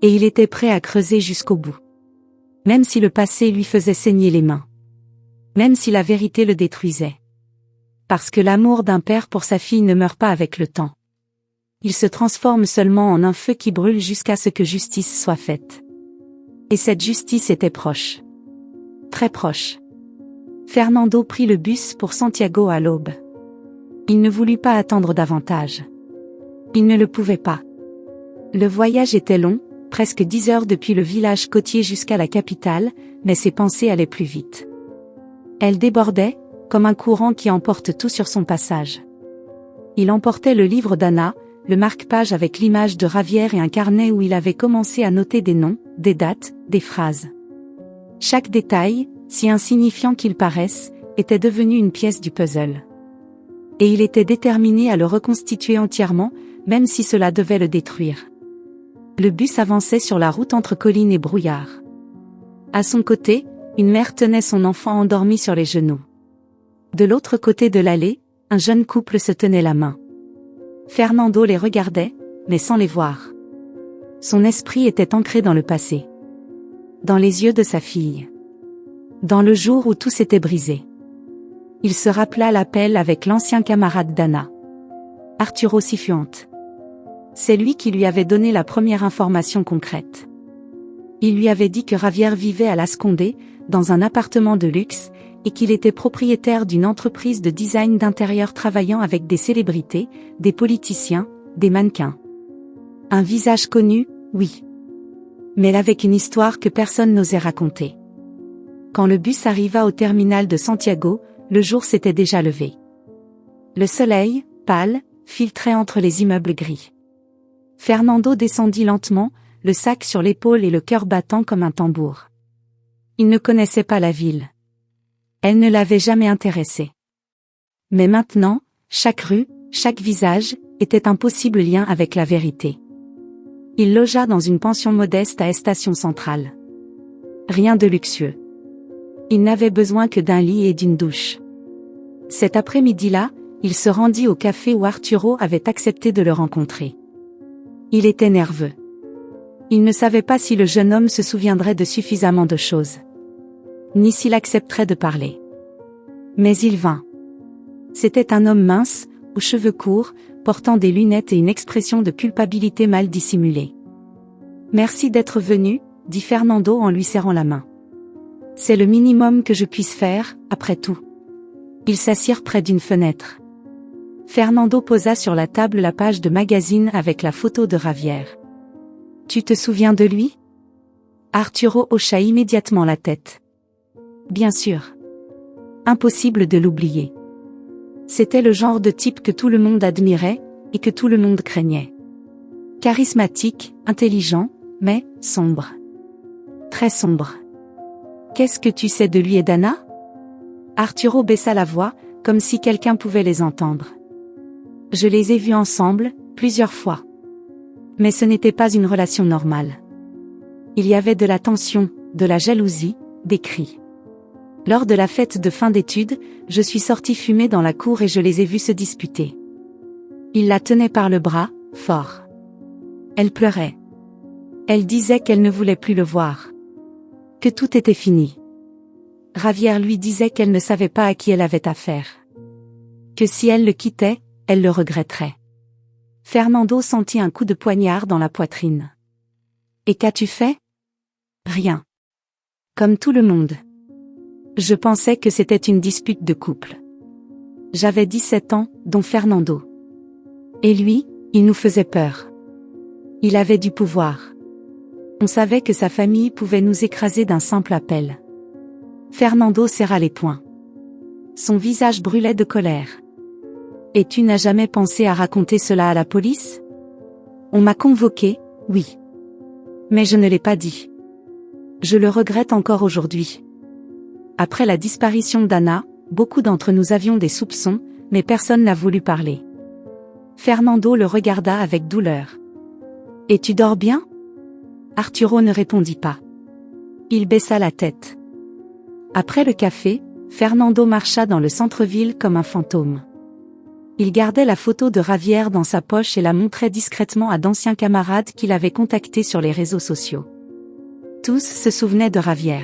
Et il était prêt à creuser jusqu'au bout. Même si le passé lui faisait saigner les mains. Même si la vérité le détruisait. Parce que l'amour d'un père pour sa fille ne meurt pas avec le temps. Il se transforme seulement en un feu qui brûle jusqu'à ce que justice soit faite. Et cette justice était proche. Très proche. Fernando prit le bus pour Santiago à l'aube. Il ne voulut pas attendre davantage. Il ne le pouvait pas. Le voyage était long, presque 10 heures depuis le village côtier jusqu'à la capitale, mais ses pensées allaient plus vite. Elles débordaient, comme un courant qui emporte tout sur son passage. Il emportait le livre d'Anna, le marque-page avec l'image de Javier et un carnet où il avait commencé à noter des noms, des dates, des phrases. Chaque détail, si insignifiant qu'il paraisse, était devenu une pièce du puzzle. Et il était déterminé à le reconstituer entièrement, même si cela devait le détruire. Le bus avançait sur la route entre collines et brouillard. À son côté, une mère tenait son enfant endormi sur les genoux. De l'autre côté de l'allée, un jeune couple se tenait la main. Fernando les regardait, mais sans les voir. Son esprit était ancré dans le passé. Dans les yeux de sa fille. Dans le jour où tout s'était brisé. Il se rappela l'appel avec l'ancien camarade d'Anna. Arturo Cifuentes. C'est lui qui lui avait donné la première information concrète. Il lui avait dit que Javier vivait à Las Condes, dans un appartement de luxe, et qu'il était propriétaire d'une entreprise de design d'intérieur travaillant avec des célébrités, des politiciens, des mannequins. Un visage connu, oui. Mais avec une histoire que personne n'osait raconter. Quand le bus arriva au terminal de Santiago, le jour s'était déjà levé. Le soleil, pâle, filtrait entre les immeubles gris. Fernando descendit lentement, le sac sur l'épaule et le cœur battant comme un tambour. Il ne connaissait pas la ville. Elle ne l'avait jamais intéressé. Mais maintenant, chaque rue, chaque visage, était un possible lien avec la vérité. Il logea dans une pension modeste à Estación Central. Rien de luxueux. Il n'avait besoin que d'un lit et d'une douche. Cet après-midi-là, il se rendit au café où Arturo avait accepté de le rencontrer. Il était nerveux. Il ne savait pas si le jeune homme se souviendrait de suffisamment de choses. Ni s'il accepterait de parler. Mais il vint. C'était un homme mince, aux cheveux courts, portant des lunettes et une expression de culpabilité mal dissimulée. « Merci d'être venu », dit Fernando en lui serrant la main. « C'est le minimum que je puisse faire, après tout. » Ils s'assirent près d'une fenêtre. Fernando posa sur la table la page de magazine avec la photo de Javier. « Tu te souviens de lui ? Arturo hocha immédiatement la tête. Bien sûr. Impossible de l'oublier. C'était le genre de type que tout le monde admirait, et que tout le monde craignait. Charismatique, intelligent, mais sombre. Très sombre. Qu'est-ce que tu sais de lui et d'Anna? Arturo baissa la voix, comme si quelqu'un pouvait les entendre. Je les ai vus ensemble, plusieurs fois. Mais ce n'était pas une relation normale. Il y avait de la tension, de la jalousie, des cris. Lors de la fête de fin d'études, je suis sortie fumer dans la cour et je les ai vus se disputer. Il la tenait par le bras, fort. Elle pleurait. Elle disait qu'elle ne voulait plus le voir. Que tout était fini. Javier lui disait qu'elle ne savait pas à qui elle avait affaire. Que si elle le quittait, elle le regretterait. Fernando sentit un coup de poignard dans la poitrine. Et qu'as-tu fait? Rien. Comme tout le monde. Je pensais que c'était une dispute de couple. J'avais 17 ans, dont Fernando. Et lui, il nous faisait peur. Il avait du pouvoir. On savait que sa famille pouvait nous écraser d'un simple appel. Fernando serra les poings. Son visage brûlait de colère. Et tu n'as jamais pensé à raconter cela à la police? On m'a convoqué, oui. Mais je ne l'ai pas dit. Je le regrette encore aujourd'hui. Après la disparition d'Anna, beaucoup d'entre nous avions des soupçons, mais personne n'a voulu parler. Fernando le regarda avec douleur. Et tu dors bien? Arturo ne répondit pas. Il baissa la tête. Après le café, Fernando marcha dans le centre-ville comme un fantôme. Il gardait la photo de Javier dans sa poche et la montrait discrètement à d'anciens camarades qu'il avait contactés sur les réseaux sociaux. Tous se souvenaient de Javier.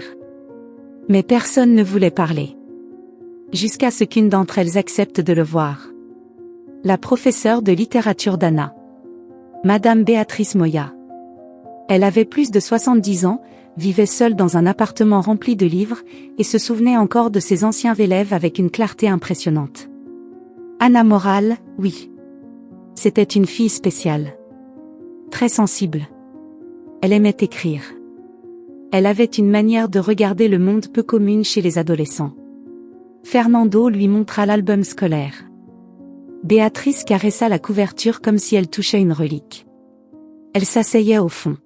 Mais personne ne voulait parler. Jusqu'à ce qu'une d'entre elles accepte de le voir. La professeure de littérature d'Anna. Madame Béatrice Moya. Elle avait plus de 70 ans, vivait seule dans un appartement rempli de livres, et se souvenait encore de ses anciens élèves avec une clarté impressionnante. Anna Morale, oui. C'était une fille spéciale. Très sensible. Elle aimait écrire. Elle avait une manière de regarder le monde peu commune chez les adolescents. Fernando lui montra l'album scolaire. Béatrice caressa la couverture comme si elle touchait une relique. Elle s'asseyait au fond.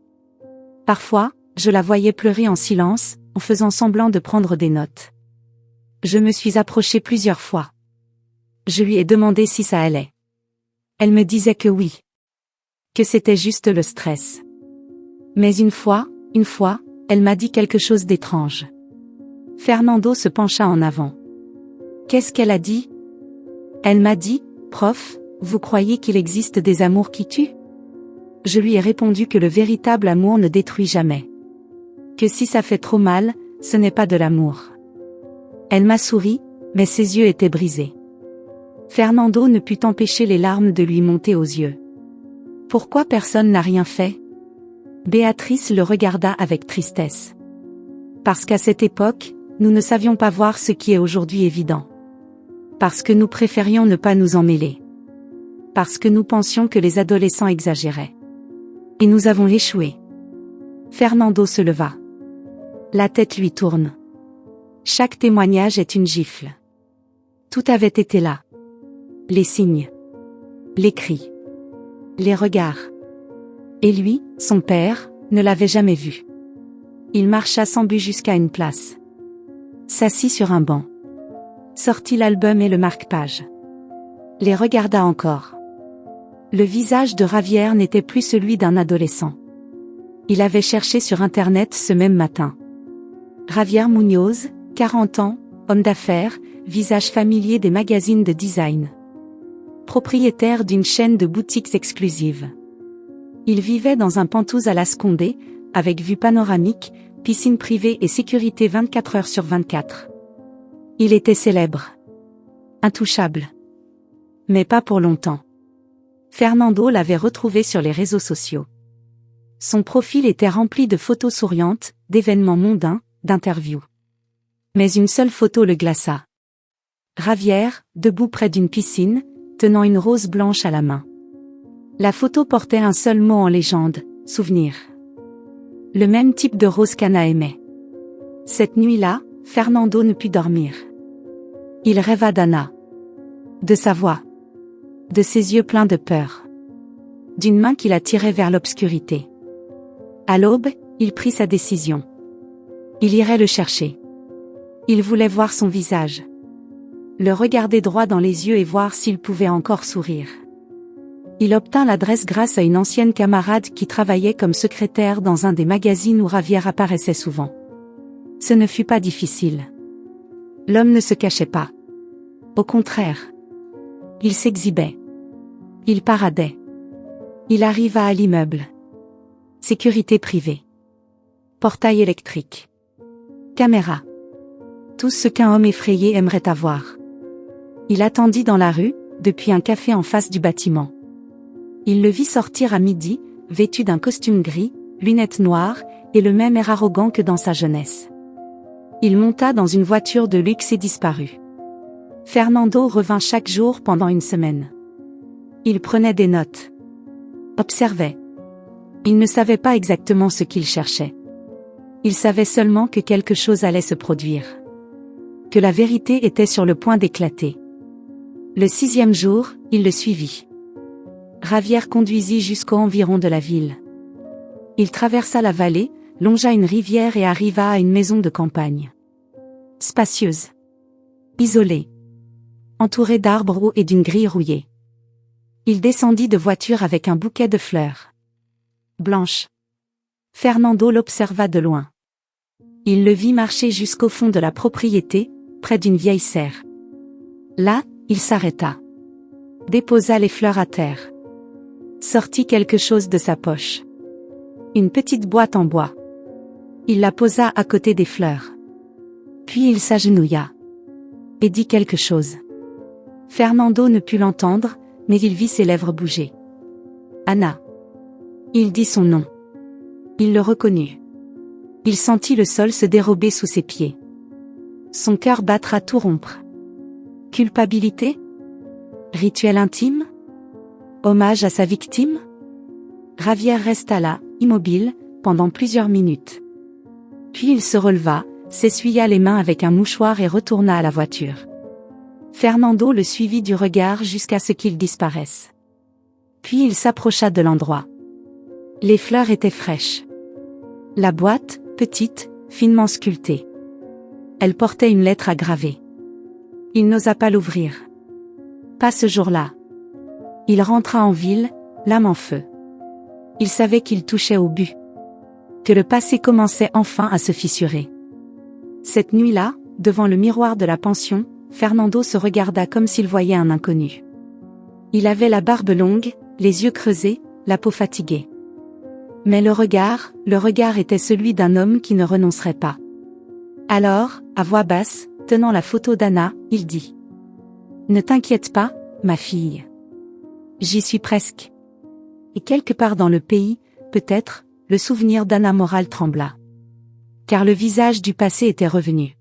Parfois, je la voyais pleurer en silence, en faisant semblant de prendre des notes. Je me suis approchée plusieurs fois. Je lui ai demandé si ça allait. Elle me disait que oui. Que c'était juste le stress. Mais une fois, elle m'a dit quelque chose d'étrange. Fernando se pencha en avant. Qu'est-ce qu'elle a dit? Elle m'a dit, prof, vous croyez qu'il existe des amours qui tuent? Je lui ai répondu que le véritable amour ne détruit jamais. Que si ça fait trop mal, ce n'est pas de l'amour. Elle m'a souri, mais ses yeux étaient brisés. Fernando ne put empêcher les larmes de lui monter aux yeux. Pourquoi personne n'a rien fait? Béatrice le regarda avec tristesse. Parce qu'à cette époque, nous ne savions pas voir ce qui est aujourd'hui évident. Parce que nous préférions ne pas nous en mêler. Parce que nous pensions que les adolescents exagéraient. Et nous avons échoué. Fernando se leva. La tête lui tourne. Chaque témoignage est une gifle. Tout avait été là. Les signes. Les cris. Les regards. Et lui, son père, ne l'avait jamais vu. Il marcha sans but jusqu'à une place. S'assit sur un banc. Sortit l'album et le marque-page. Les regarda encore. Le visage de Javier n'était plus celui d'un adolescent. Il avait cherché sur Internet ce même matin. Javier Muñoz, 40 ans, homme d'affaires, visage familier des magazines de design. Propriétaire d'une chaîne de boutiques exclusives. Il vivait dans un penthouse à Las Condes, avec vue panoramique, piscine privée et sécurité 24 heures sur 24. Il était célèbre. Intouchable. Mais pas pour longtemps. Fernando l'avait retrouvé sur les réseaux sociaux. Son profil était rempli de photos souriantes, d'événements mondains, d'interviews. Mais une seule photo le glaça. Javier, debout près d'une piscine, tenant une rose blanche à la main. La photo portait un seul mot en légende, souvenir. Le même type de rose qu'Anna aimait. Cette nuit-là, Fernando ne put dormir. Il rêva d'Anna. De sa voix. De ses yeux pleins de peur. D'une main qui la tirait vers l'obscurité. À l'aube, il prit sa décision. Il irait le chercher. Il voulait voir son visage. Le regarder droit dans les yeux et voir s'il pouvait encore sourire. Il obtint l'adresse grâce à une ancienne camarade qui travaillait comme secrétaire dans un des magazines où Javier apparaissait souvent. Ce ne fut pas difficile. L'homme ne se cachait pas. Au contraire. Il s'exhibait. Il paradait. Il arriva à l'immeuble. Sécurité privée. Portail électrique. Caméra. Tout ce qu'un homme effrayé aimerait avoir. Il attendit dans la rue, depuis un café en face du bâtiment. Il le vit sortir à midi, vêtu d'un costume gris, lunettes noires, et le même air arrogant que dans sa jeunesse. Il monta dans une voiture de luxe et disparut. Fernando revint chaque jour pendant une semaine. Il prenait des notes. Observait. Il ne savait pas exactement ce qu'il cherchait. Il savait seulement que quelque chose allait se produire. Que la vérité était sur le point d'éclater. Le 6e jour, il le suivit. Javier conduisit jusqu'aux environs de la ville. Il traversa la vallée, longea une rivière et arriva à une maison de campagne. Spacieuse. Isolée. Entourée d'arbres hauts et d'une grille rouillée. Il descendit de voiture avec un bouquet de fleurs. Blanches. Fernando l'observa de loin. Il le vit marcher jusqu'au fond de la propriété, près d'une vieille serre. Là, il s'arrêta. Déposa les fleurs à terre. Sortit quelque chose de sa poche. Une petite boîte en bois. Il la posa à côté des fleurs. Puis il s'agenouilla. Et dit quelque chose. Fernando ne put l'entendre, mais il vit ses lèvres bouger. Anna. Il dit son nom. Il le reconnut. Il sentit le sol se dérober sous ses pieds. Son cœur battre à tout rompre. Culpabilité? Rituel intime? Hommage à sa victime? Javier resta là, immobile, pendant plusieurs minutes. Puis il se releva, s'essuya les mains avec un mouchoir et retourna à la voiture. Fernando le suivit du regard jusqu'à ce qu'il disparaisse. Puis il s'approcha de l'endroit. Les fleurs étaient fraîches. La boîte, petite, finement sculptée. Elle portait une lettre à graver. Il n'osa pas l'ouvrir. Pas ce jour-là. Il rentra en ville, l'âme en feu. Il savait qu'il touchait au but. Que le passé commençait enfin à se fissurer. Cette nuit-là, devant le miroir de la pension, Fernando se regarda comme s'il voyait un inconnu. Il avait la barbe longue, les yeux creusés, la peau fatiguée. Mais le regard était celui d'un homme qui ne renoncerait pas. Alors, à voix basse, tenant la photo d'Anna, il dit. Ne t'inquiète pas, ma fille. J'y suis presque. Et quelque part dans le pays, peut-être, le souvenir d'Anna Moral trembla. Car le visage du passé était revenu.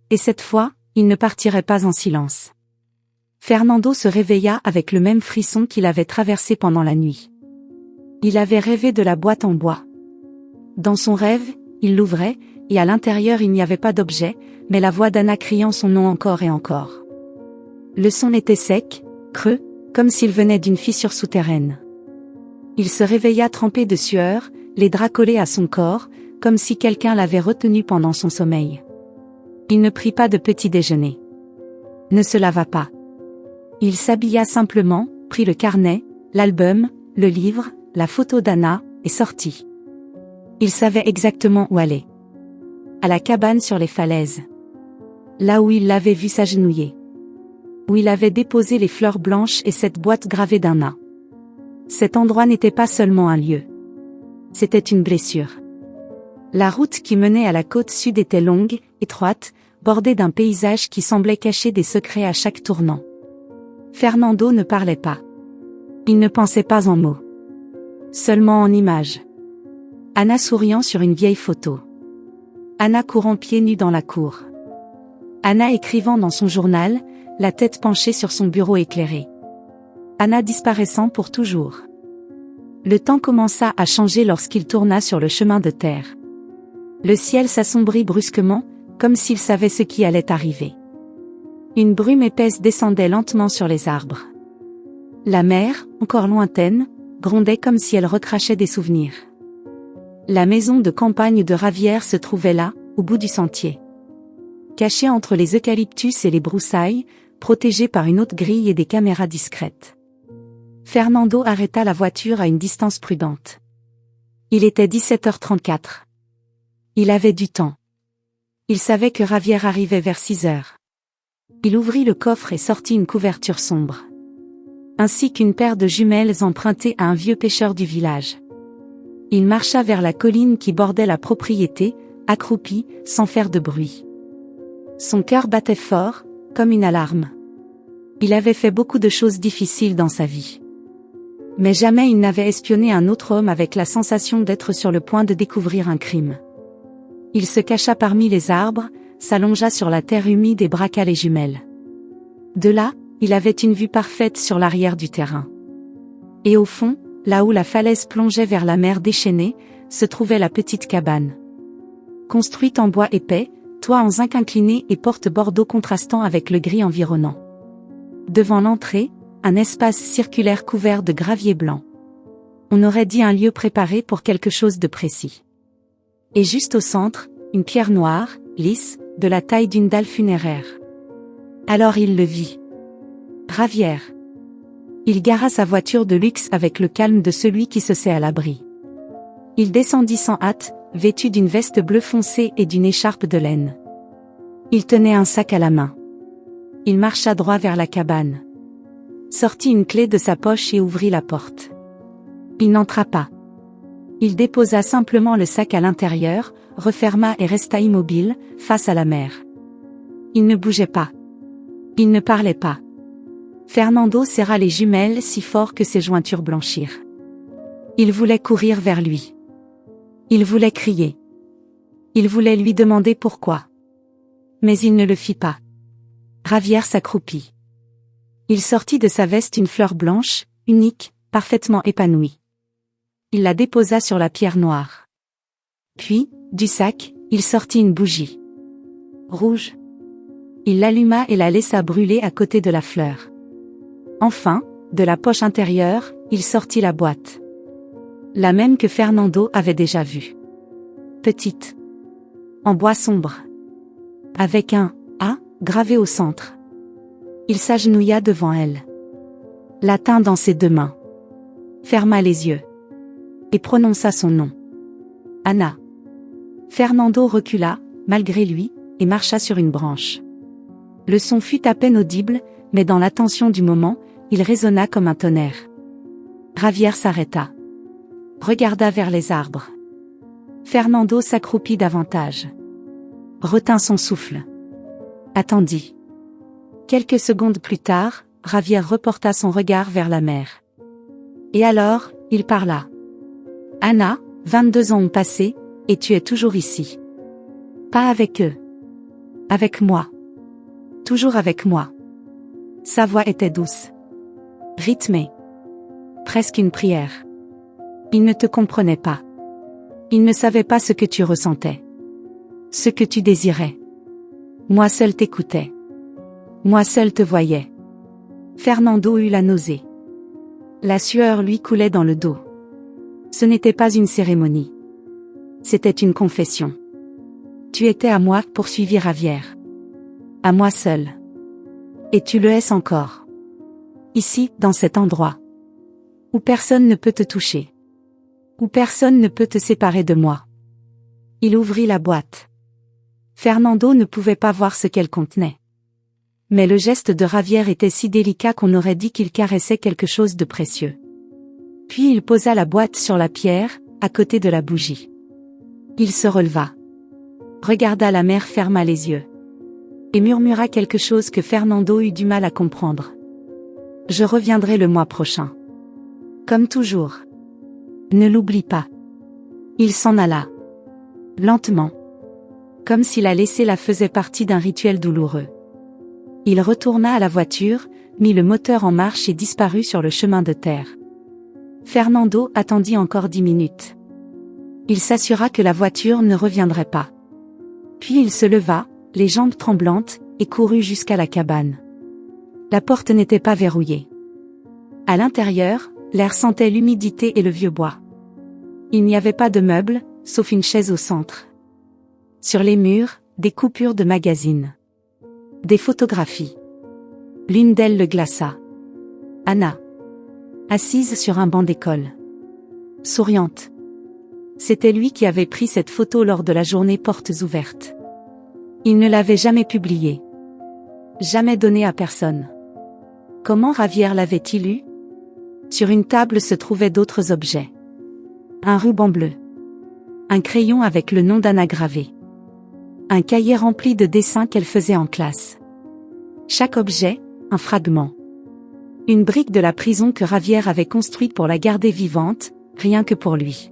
Et cette fois, il ne partirait pas en silence. Fernando se réveilla avec le même frisson qu'il avait traversé pendant la nuit. Il avait rêvé de la boîte en bois. Dans son rêve, il l'ouvrait, et à l'intérieur il n'y avait pas d'objet, mais la voix d'Anna criant son nom encore et encore. Le son était sec, creux, comme s'il venait d'une fissure souterraine. Il se réveilla trempé de sueur, les draps collés à son corps, comme si quelqu'un l'avait retenu pendant son sommeil. Il ne prit pas de petit déjeuner. Ne se lava pas. Il s'habilla simplement, prit le carnet, l'album, le livre, la photo d'Anna, et sortit. Il savait exactement où aller. À la cabane sur les falaises. Là où il l'avait vue s'agenouiller. Où il avait déposé les fleurs blanches et cette boîte gravée d'Anna. Cet endroit n'était pas seulement un lieu. C'était une blessure. La route qui menait à la côte sud était longue, étroite, bordée d'un paysage qui semblait cacher des secrets à chaque tournant. Fernando ne parlait pas. Il ne pensait pas en mots. Seulement en images. Anna souriant sur une vieille photo. Anna courant pieds nus dans la cour. Anna écrivant dans son journal, la tête penchée sur son bureau éclairé. Anna disparaissant pour toujours. Le temps commença à changer lorsqu'il tourna sur le chemin de terre. Le ciel s'assombrit brusquement, comme s'il savait ce qui allait arriver. Une brume épaisse descendait lentement sur les arbres. La mer, encore lointaine, grondait comme si elle recrachait des souvenirs. La maison de campagne de Javier se trouvait là, au bout du sentier. Cachée entre les eucalyptus et les broussailles, protégée par une haute grille et des caméras discrètes. Fernando arrêta la voiture à une distance prudente. Il était 17h34. Il avait du temps. Il savait que Javier arrivait vers 6h. Il ouvrit le coffre et sortit une couverture sombre. Ainsi qu'une paire de jumelles empruntées à un vieux pêcheur du village. Il marcha vers la colline qui bordait la propriété, accroupi, sans faire de bruit. Son cœur battait fort, comme une alarme. Il avait fait beaucoup de choses difficiles dans sa vie. Mais jamais il n'avait espionné un autre homme avec la sensation d'être sur le point de découvrir un crime. Il se cacha parmi les arbres, s'allongea sur la terre humide et braqua les jumelles. De là, il avait une vue parfaite sur l'arrière du terrain. Et au fond, là où la falaise plongeait vers la mer déchaînée, se trouvait la petite cabane. Construite en bois épais, toit en zinc incliné et porte bordeaux contrastant avec le gris environnant. Devant l'entrée, un espace circulaire couvert de gravier blanc. On aurait dit un lieu préparé pour quelque chose de précis. Et juste au centre, une pierre noire, lisse, de la taille d'une dalle funéraire. Alors il le vit. Javier. Il gara sa voiture de luxe avec le calme de celui qui se sait à l'abri. Il descendit sans hâte, vêtu d'une veste bleu foncé et d'une écharpe de laine. Il tenait un sac à la main. Il marcha droit vers la cabane. Sortit une clé de sa poche et ouvrit la porte. Il n'entra pas. Il déposa simplement le sac à l'intérieur, referma et resta immobile, face à la mer. Il ne bougeait pas. Il ne parlait pas. Fernando serra les jumelles si fort que ses jointures blanchirent. Il voulait courir vers lui. Il voulait crier. Il voulait lui demander pourquoi. Mais il ne le fit pas. Javier s'accroupit. Il sortit de sa veste une fleur blanche, unique, parfaitement épanouie. Il la déposa sur la pierre noire. Puis, du sac, il sortit une bougie. Rouge. Il l'alluma et la laissa brûler à côté de la fleur. Enfin, de la poche intérieure, il sortit la boîte. La même que Fernando avait déjà vue. Petite. En bois sombre. Avec un « A » gravé au centre. Il s'agenouilla devant elle. La tint dans ses deux mains. Ferma les yeux. Et prononça son nom. Anna. Fernando recula, malgré lui, et marcha sur une branche. Le son fut à peine audible, mais dans l'attention du moment, il résonna comme un tonnerre. Javier s'arrêta. Regarda vers les arbres. Fernando s'accroupit davantage. Retint son souffle. Attendit. Quelques secondes plus tard, Javier reporta son regard vers la mer. Et alors, il parla. Anna, 22 ans ont passé, et tu es toujours ici. Pas avec eux. Avec moi. Toujours avec moi. Sa voix était douce. Rythmée. Presque une prière. Il ne te comprenait pas. Il ne savait pas ce que tu ressentais. Ce que tu désirais. Moi seul t'écoutais. Moi seul te voyais. Fernando eut la nausée. La sueur lui coulait dans le dos. Ce n'était pas une cérémonie. C'était une confession. Tu étais à moi, poursuivit Javier. À moi seul. Et tu le es encore. Ici, dans cet endroit. Où personne ne peut te toucher. Où personne ne peut te séparer de moi. Il ouvrit la boîte. Fernando ne pouvait pas voir ce qu'elle contenait. Mais le geste de Javier était si délicat qu'on aurait dit qu'il caressait quelque chose de précieux. Puis il posa la boîte sur la pierre, à côté de la bougie. Il se releva. Regarda la mer, ferma les yeux. Et murmura quelque chose que Fernando eut du mal à comprendre. Je reviendrai le mois prochain. Comme toujours. Ne l'oublie pas. Il s'en alla. Lentement. Comme si la laisser-là faisait partie d'un rituel douloureux. Il retourna à la voiture, mit le moteur en marche et disparut sur le chemin de terre. Fernando attendit encore 10 minutes. Il s'assura que la voiture ne reviendrait pas. Puis il se leva, les jambes tremblantes, et courut jusqu'à la cabane. La porte n'était pas verrouillée. À l'intérieur, l'air sentait l'humidité et le vieux bois. Il n'y avait pas de meubles, sauf une chaise au centre. Sur les murs, des coupures de magazines. Des photographies. L'une d'elles le glaça. Anna. Assise sur un banc d'école. Souriante. C'était lui qui avait pris cette photo lors de la journée portes ouvertes. Il ne l'avait jamais publiée. Jamais donnée à personne. Comment Javier l'avait-il eu? Sur une table se trouvaient d'autres objets. Un ruban bleu. Un crayon avec le nom d'Anna gravé. Un cahier rempli de dessins qu'elle faisait en classe. Chaque objet, un fragment. Une brique de la prison que Javier avait construite pour la garder vivante, rien que pour lui.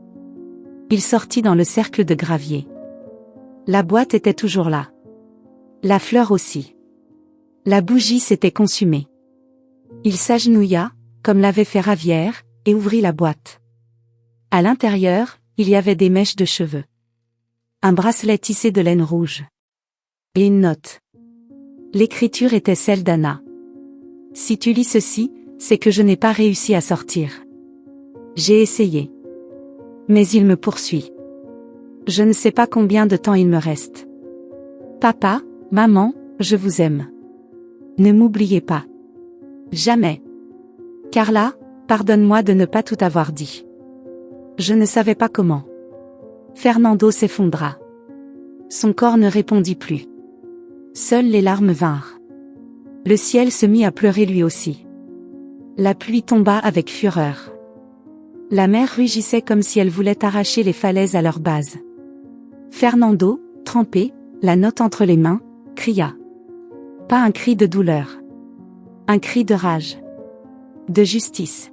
Il sortit dans le cercle de gravier. La boîte était toujours là. La fleur aussi. La bougie s'était consumée. Il s'agenouilla, comme l'avait fait Javier, et ouvrit la boîte. À l'intérieur, il y avait des mèches de cheveux. Un bracelet tissé de laine rouge. Et une note. L'écriture était celle d'Anna. Si tu lis ceci, c'est que je n'ai pas réussi à sortir. J'ai essayé. Mais il me poursuit. Je ne sais pas combien de temps il me reste. Papa, maman, je vous aime. Ne m'oubliez pas. Jamais. Carla, pardonne-moi de ne pas tout avoir dit. Je ne savais pas comment. Fernando s'effondra. Son corps ne répondit plus. Seules les larmes vinrent. Le ciel se mit à pleurer lui aussi. La pluie tomba avec fureur. La mer rugissait comme si elle voulait arracher les falaises à leur base. Fernando, trempé, la note entre les mains, cria. Pas un cri de douleur. Un cri de rage. De justice.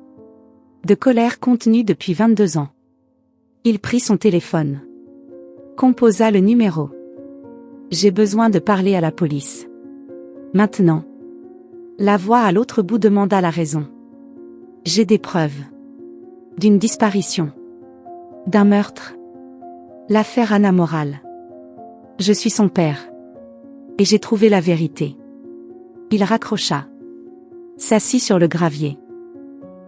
De colère contenue depuis 22 ans. Il prit son téléphone. Composa le numéro. J'ai besoin de parler à la police. Maintenant. La voix à l'autre bout demanda la raison. J'ai des preuves. D'une disparition. D'un meurtre. L'affaire Anna Moral. Je suis son père. Et j'ai trouvé la vérité. Il raccrocha. S'assit sur le gravier.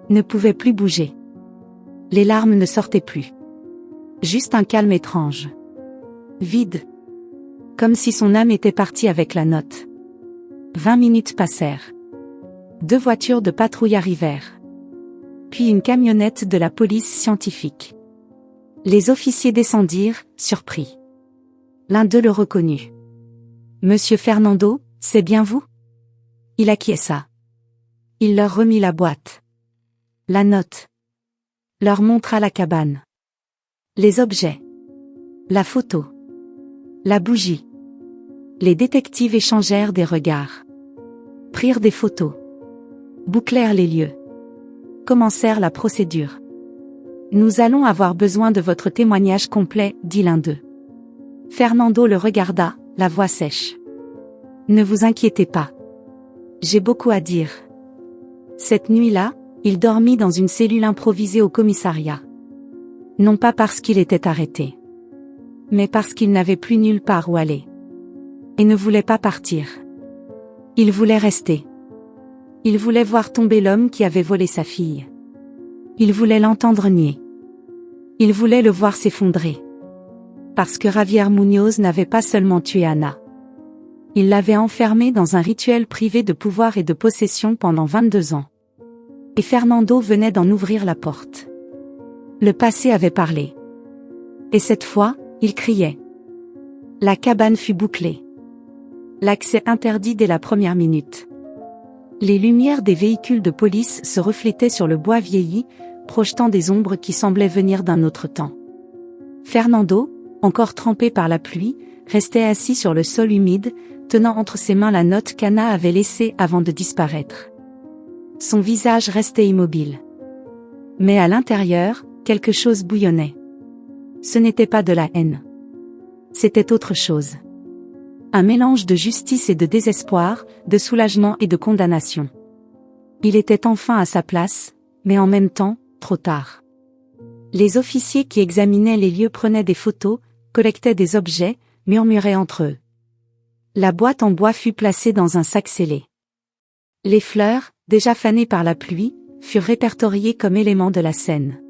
Ne pouvait plus bouger. Les larmes ne sortaient plus. Juste un calme étrange. Vide. Comme si son âme était partie avec la note. 20 minutes passèrent. 2 voitures de patrouille arrivèrent. Puis une camionnette de la police scientifique. Les officiers descendirent, surpris. L'un d'eux le reconnut. Monsieur Fernando, c'est bien vous? Il acquiesça. Il leur remit la boîte. La note. Leur montra la cabane. Les objets. La photo. La bougie. Les détectives échangèrent des regards. Prirent des photos. Bouclèrent les lieux. Commencèrent la procédure. Nous allons avoir besoin de votre témoignage complet, dit l'un d'eux. Fernando le regarda, la voix sèche. Ne vous inquiétez pas. J'ai beaucoup à dire. Cette nuit-là, il dormit dans une cellule improvisée au commissariat. Non pas parce qu'il était arrêté. Mais parce qu'il n'avait plus nulle part où aller. Et ne voulait pas partir. Il voulait rester. Il voulait voir tomber l'homme qui avait volé sa fille. Il voulait l'entendre nier. Il voulait le voir s'effondrer. Parce que Javier Muñoz n'avait pas seulement tué Anna. Il l'avait enfermée dans un rituel privé de pouvoir et de possession pendant 22 ans. Et Fernando venait d'en ouvrir la porte. Le passé avait parlé. Et cette fois, il criait. La cabane fut bouclée. L'accès interdit dès la première minute. Les lumières des véhicules de police se reflétaient sur le bois vieilli, projetant des ombres qui semblaient venir d'un autre temps. Fernando, encore trempé par la pluie, restait assis sur le sol humide, tenant entre ses mains la note qu'Anna avait laissée avant de disparaître. Son visage restait immobile. Mais à l'intérieur, quelque chose bouillonnait. Ce n'était pas de la haine. C'était autre chose. Un mélange de justice et de désespoir, de soulagement et de condamnation. Il était enfin à sa place, mais en même temps, trop tard. Les officiers qui examinaient les lieux prenaient des photos, collectaient des objets, murmuraient entre eux. La boîte en bois fut placée dans un sac scellé. Les fleurs, déjà fanées par la pluie, furent répertoriées comme éléments de la scène.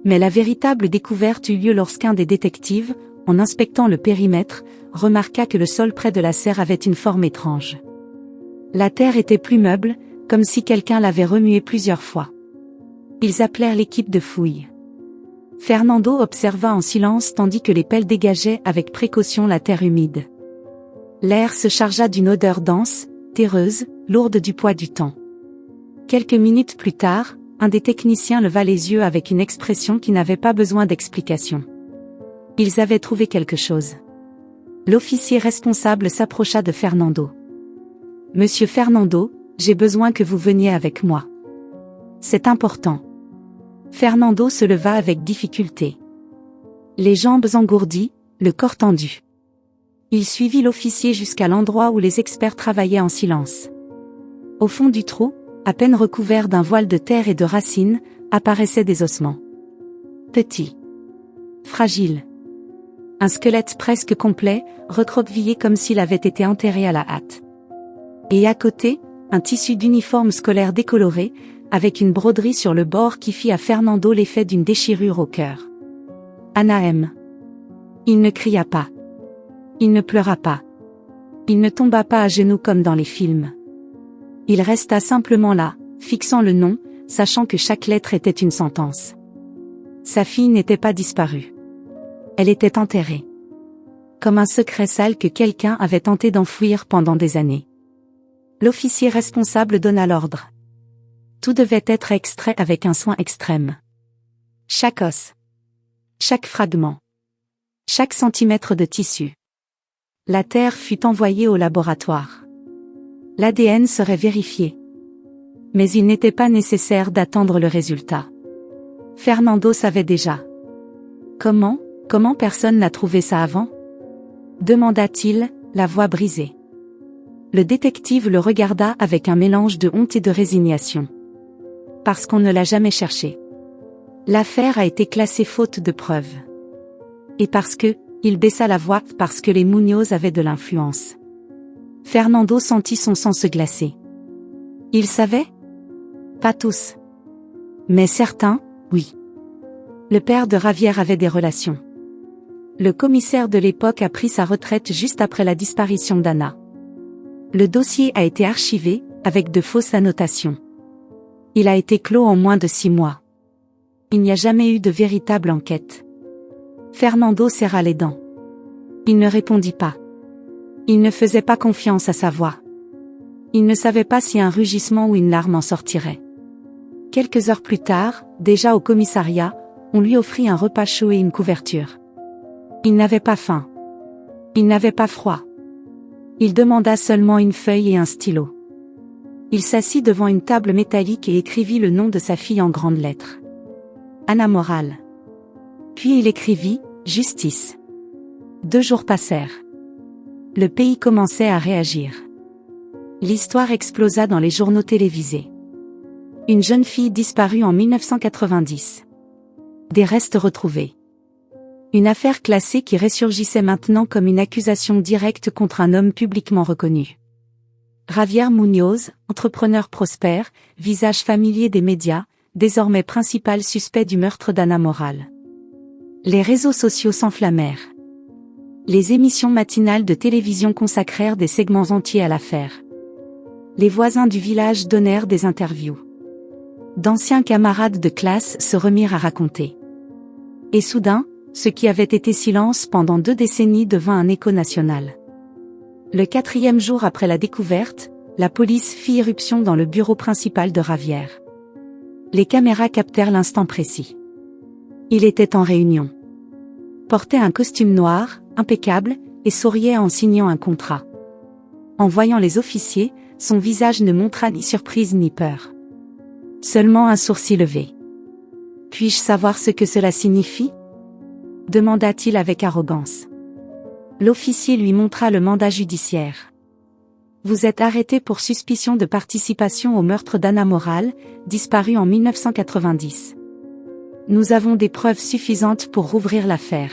Mais la véritable découverte eut lieu lorsqu'un des détectives, en inspectant le périmètre, remarqua que le sol près de la serre avait une forme étrange. La terre était plus meuble, comme si quelqu'un l'avait remuée plusieurs fois. Ils appelèrent l'équipe de fouilles. Fernando observa en silence tandis que les pelles dégageaient avec précaution la terre humide. L'air se chargea d'une odeur dense, terreuse, lourde du poids du temps. Quelques minutes plus tard, un des techniciens leva les yeux avec une expression qui n'avait pas besoin d'explication. Ils avaient trouvé quelque chose. L'officier responsable s'approcha de Fernando. « Monsieur Fernando, j'ai besoin que vous veniez avec moi. C'est important. » Fernando se leva avec difficulté. Les jambes engourdies, le corps tendu. Il suivit l'officier jusqu'à l'endroit où les experts travaillaient en silence. Au fond du trou, à peine recouvert d'un voile de terre et de racines, apparaissaient des ossements. Petits. Fragiles. Un squelette presque complet, recroquevillé comme s'il avait été enterré à la hâte. Et à côté, un tissu d'uniforme scolaire décoloré, avec une broderie sur le bord qui fit à Fernando l'effet d'une déchirure au cœur. Anna M. Il ne cria pas. Il ne pleura pas. Il ne tomba pas à genoux comme dans les films. Il resta simplement là, fixant le nom, sachant que chaque lettre était une sentence. Sa fille n'était pas disparue. Elle était enterrée. Comme un secret sale que quelqu'un avait tenté d'enfouir pendant des années. L'officier responsable donna l'ordre. Tout devait être extrait avec un soin extrême. Chaque os. Chaque fragment. Chaque centimètre de tissu. La terre fut envoyée au laboratoire. L'ADN serait vérifié. Mais il n'était pas nécessaire d'attendre le résultat. Fernando savait déjà. Comment personne n'a trouvé ça avant? Demanda-t-il, la voix brisée. Le détective le regarda avec un mélange de honte et de résignation. Parce qu'on ne l'a jamais cherché. L'affaire a été classée faute de preuves. Et parce que, il baissa la voix parce que les Muñoz avaient de l'influence. Fernando sentit son sang se glacer. Il savait? Pas tous. Mais certains, oui. Le père de Javier avait des relations. Le commissaire de l'époque a pris sa retraite juste après la disparition d'Anna. Le dossier a été archivé, avec de fausses annotations. Il a été clos en moins de 6 mois. Il n'y a jamais eu de véritable enquête. Fernando serra les dents. Il ne répondit pas. Il ne faisait pas confiance à sa voix. Il ne savait pas si un rugissement ou une larme en sortirait. Quelques heures plus tard, déjà au commissariat, on lui offrit un repas chaud et une couverture. Il n'avait pas faim. Il n'avait pas froid. Il demanda seulement une feuille et un stylo. Il s'assit devant une table métallique et écrivit le nom de sa fille en grandes lettres. Anna Moral. Puis il écrivit « Justice ». 2 jours passèrent. Le pays commençait à réagir. L'histoire explosa dans les journaux télévisés. Une jeune fille disparue en 1990. Des restes retrouvés. Une affaire classée qui ressurgissait maintenant comme une accusation directe contre un homme publiquement reconnu. Javier Muñoz, entrepreneur prospère, visage familier des médias, désormais principal suspect du meurtre d'Anna Moral. Les réseaux sociaux s'enflammèrent. Les émissions matinales de télévision consacrèrent des segments entiers à l'affaire. Les voisins du village donnèrent des interviews. D'anciens camarades de classe se remirent à raconter. Et soudain, ce qui avait été silence pendant 2 décennies devint un écho national. Le 4e jour après la découverte, la police fit irruption dans le bureau principal de Javier. Les caméras captèrent l'instant précis. Il était en réunion. Portait un costume noir, impeccable, et souriait en signant un contrat. En voyant les officiers, son visage ne montra ni surprise ni peur. Seulement un sourcil levé. « Puis-je savoir ce que cela signifie ?» demanda-t-il avec arrogance. L'officier lui montra le mandat judiciaire. « Vous êtes arrêté pour suspicion de participation au meurtre d'Anna Moral, disparue en 1990. Nous avons des preuves suffisantes pour rouvrir l'affaire.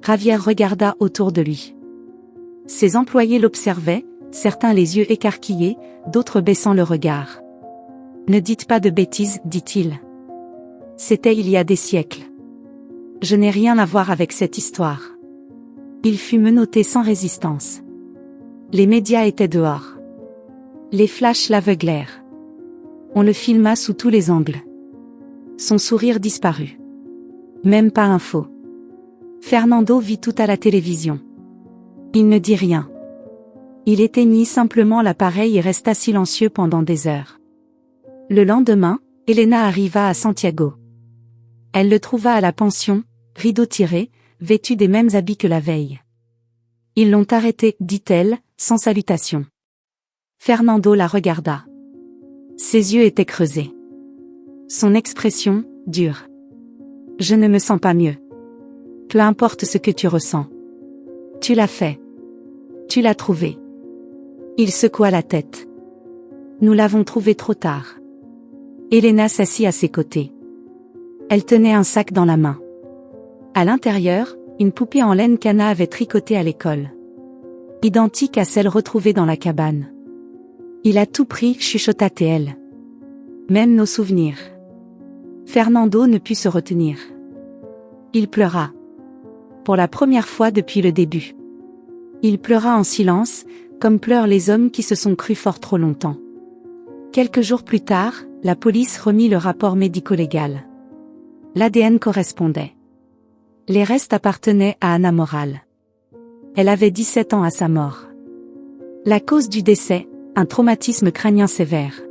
Javier regarda autour de lui. Ses employés l'observaient, certains les yeux écarquillés, d'autres baissant le regard. Ne dites pas de bêtises, dit-il. C'était il y a des siècles. Je n'ai rien à voir avec cette histoire. Il fut menotté sans résistance. Les médias étaient dehors. Les flashs l'aveuglèrent. On le filma sous tous les angles. Son sourire disparut. Même pas un faux. Fernando vit tout à la télévision. Il ne dit rien. Il éteignit simplement l'appareil et resta silencieux pendant des heures. Le lendemain, Elena arriva à Santiago. Elle le trouva à la pension, rideau tiré, vêtu des mêmes habits que la veille. Ils l'ont arrêté, dit-elle, sans salutation. Fernando la regarda. Ses yeux étaient creusés. Son expression, dure. Je ne me sens pas mieux. Peu importe ce que tu ressens. Tu l'as fait. Tu l'as trouvé. Il secoua la tête. Nous l'avons trouvé trop tard. Elena s'assit à ses côtés. Elle tenait un sac dans la main. À l'intérieur, une poupée en laine qu'Anna avait tricotée à l'école. Identique à celle retrouvée dans la cabane. Il a tout pris, chuchota-t-elle. Même nos souvenirs. Fernando ne put se retenir. Il pleura. Pour la première fois depuis le début. Il pleura en silence, comme pleurent les hommes qui se sont crus forts trop longtemps. Quelques jours plus tard, la police remit le rapport médico-légal. L'ADN correspondait. Les restes appartenaient à Ana Moral. Elle avait 17 ans à sa mort. La cause du décès, un traumatisme crânien sévère.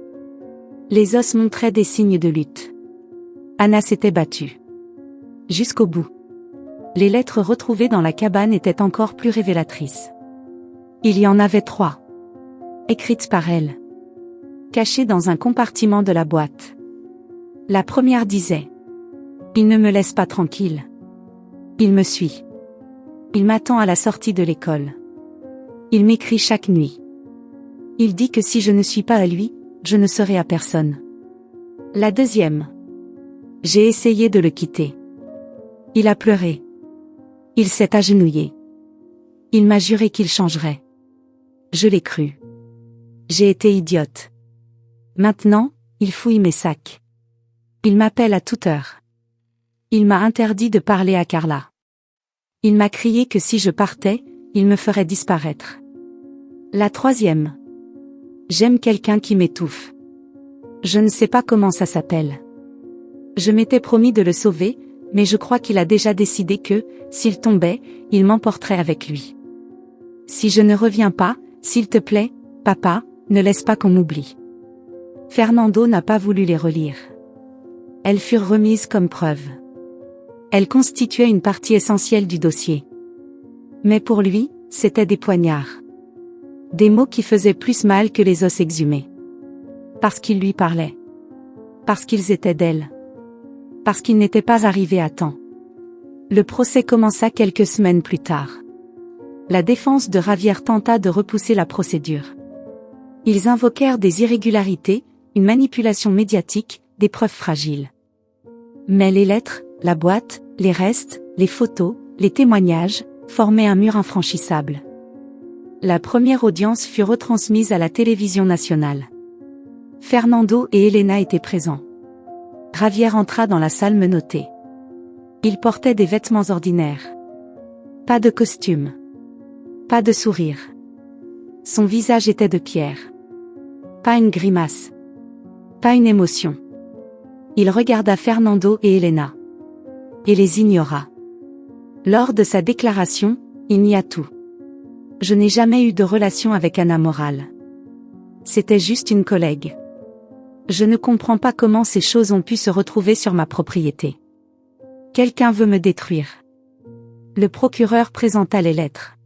Les os montraient des signes de lutte. Ana s'était battue. Jusqu'au bout. Les lettres retrouvées dans la cabane étaient encore plus révélatrices. Il y en avait 3. Écrites par elle. Cachées dans un compartiment de la boîte. La première disait : il ne me laisse pas tranquille. Il me suit. Il m'attend à la sortie de l'école. Il m'écrit chaque nuit. Il dit que si je ne suis pas à lui, je ne serai à personne. La deuxième. J'ai essayé de le quitter. Il a pleuré. Il s'est agenouillé. Il m'a juré qu'il changerait. Je l'ai cru. J'ai été idiote. Maintenant, il fouille mes sacs. Il m'appelle à toute heure. Il m'a interdit de parler à Carla. Il m'a crié que si je partais, il me ferait disparaître. La troisième. J'aime quelqu'un qui m'étouffe. Je ne sais pas comment ça s'appelle. Je m'étais promis de le sauver, mais je crois qu'il a déjà décidé que, s'il tombait, il m'emporterait avec lui. Si je ne reviens pas, s'il te plaît, papa, ne laisse pas qu'on m'oublie. Fernando n'a pas voulu les relire. Elles furent remises comme preuve. Elles constituaient une partie essentielle du dossier. Mais pour lui, c'étaient des poignards. Des mots qui faisaient plus mal que les os exhumés. Parce qu'ils lui parlaient. Parce qu'ils étaient d'elle. Parce qu'ils n'étaient pas arrivés à temps. Le procès commença quelques semaines plus tard. La défense de Javier tenta de repousser la procédure. Ils invoquèrent des irrégularités, une manipulation médiatique, des preuves fragiles. Mais les lettres, la boîte, les restes, les photos, les témoignages, formaient un mur infranchissable. La première audience fut retransmise à la télévision nationale. Fernando et Elena étaient présents. Javier entra dans la salle menottée. Il portait des vêtements ordinaires. Pas de costume. Pas de sourire. Son visage était de pierre. Pas une grimace. Pas une émotion. Il regarda Fernando et Elena. Et les ignora. Lors de sa déclaration, il nia tout. Je n'ai jamais eu de relation avec Ana Moral. C'était juste une collègue. Je ne comprends pas comment ces choses ont pu se retrouver sur ma propriété. Quelqu'un veut me détruire. Le procureur présenta les lettres.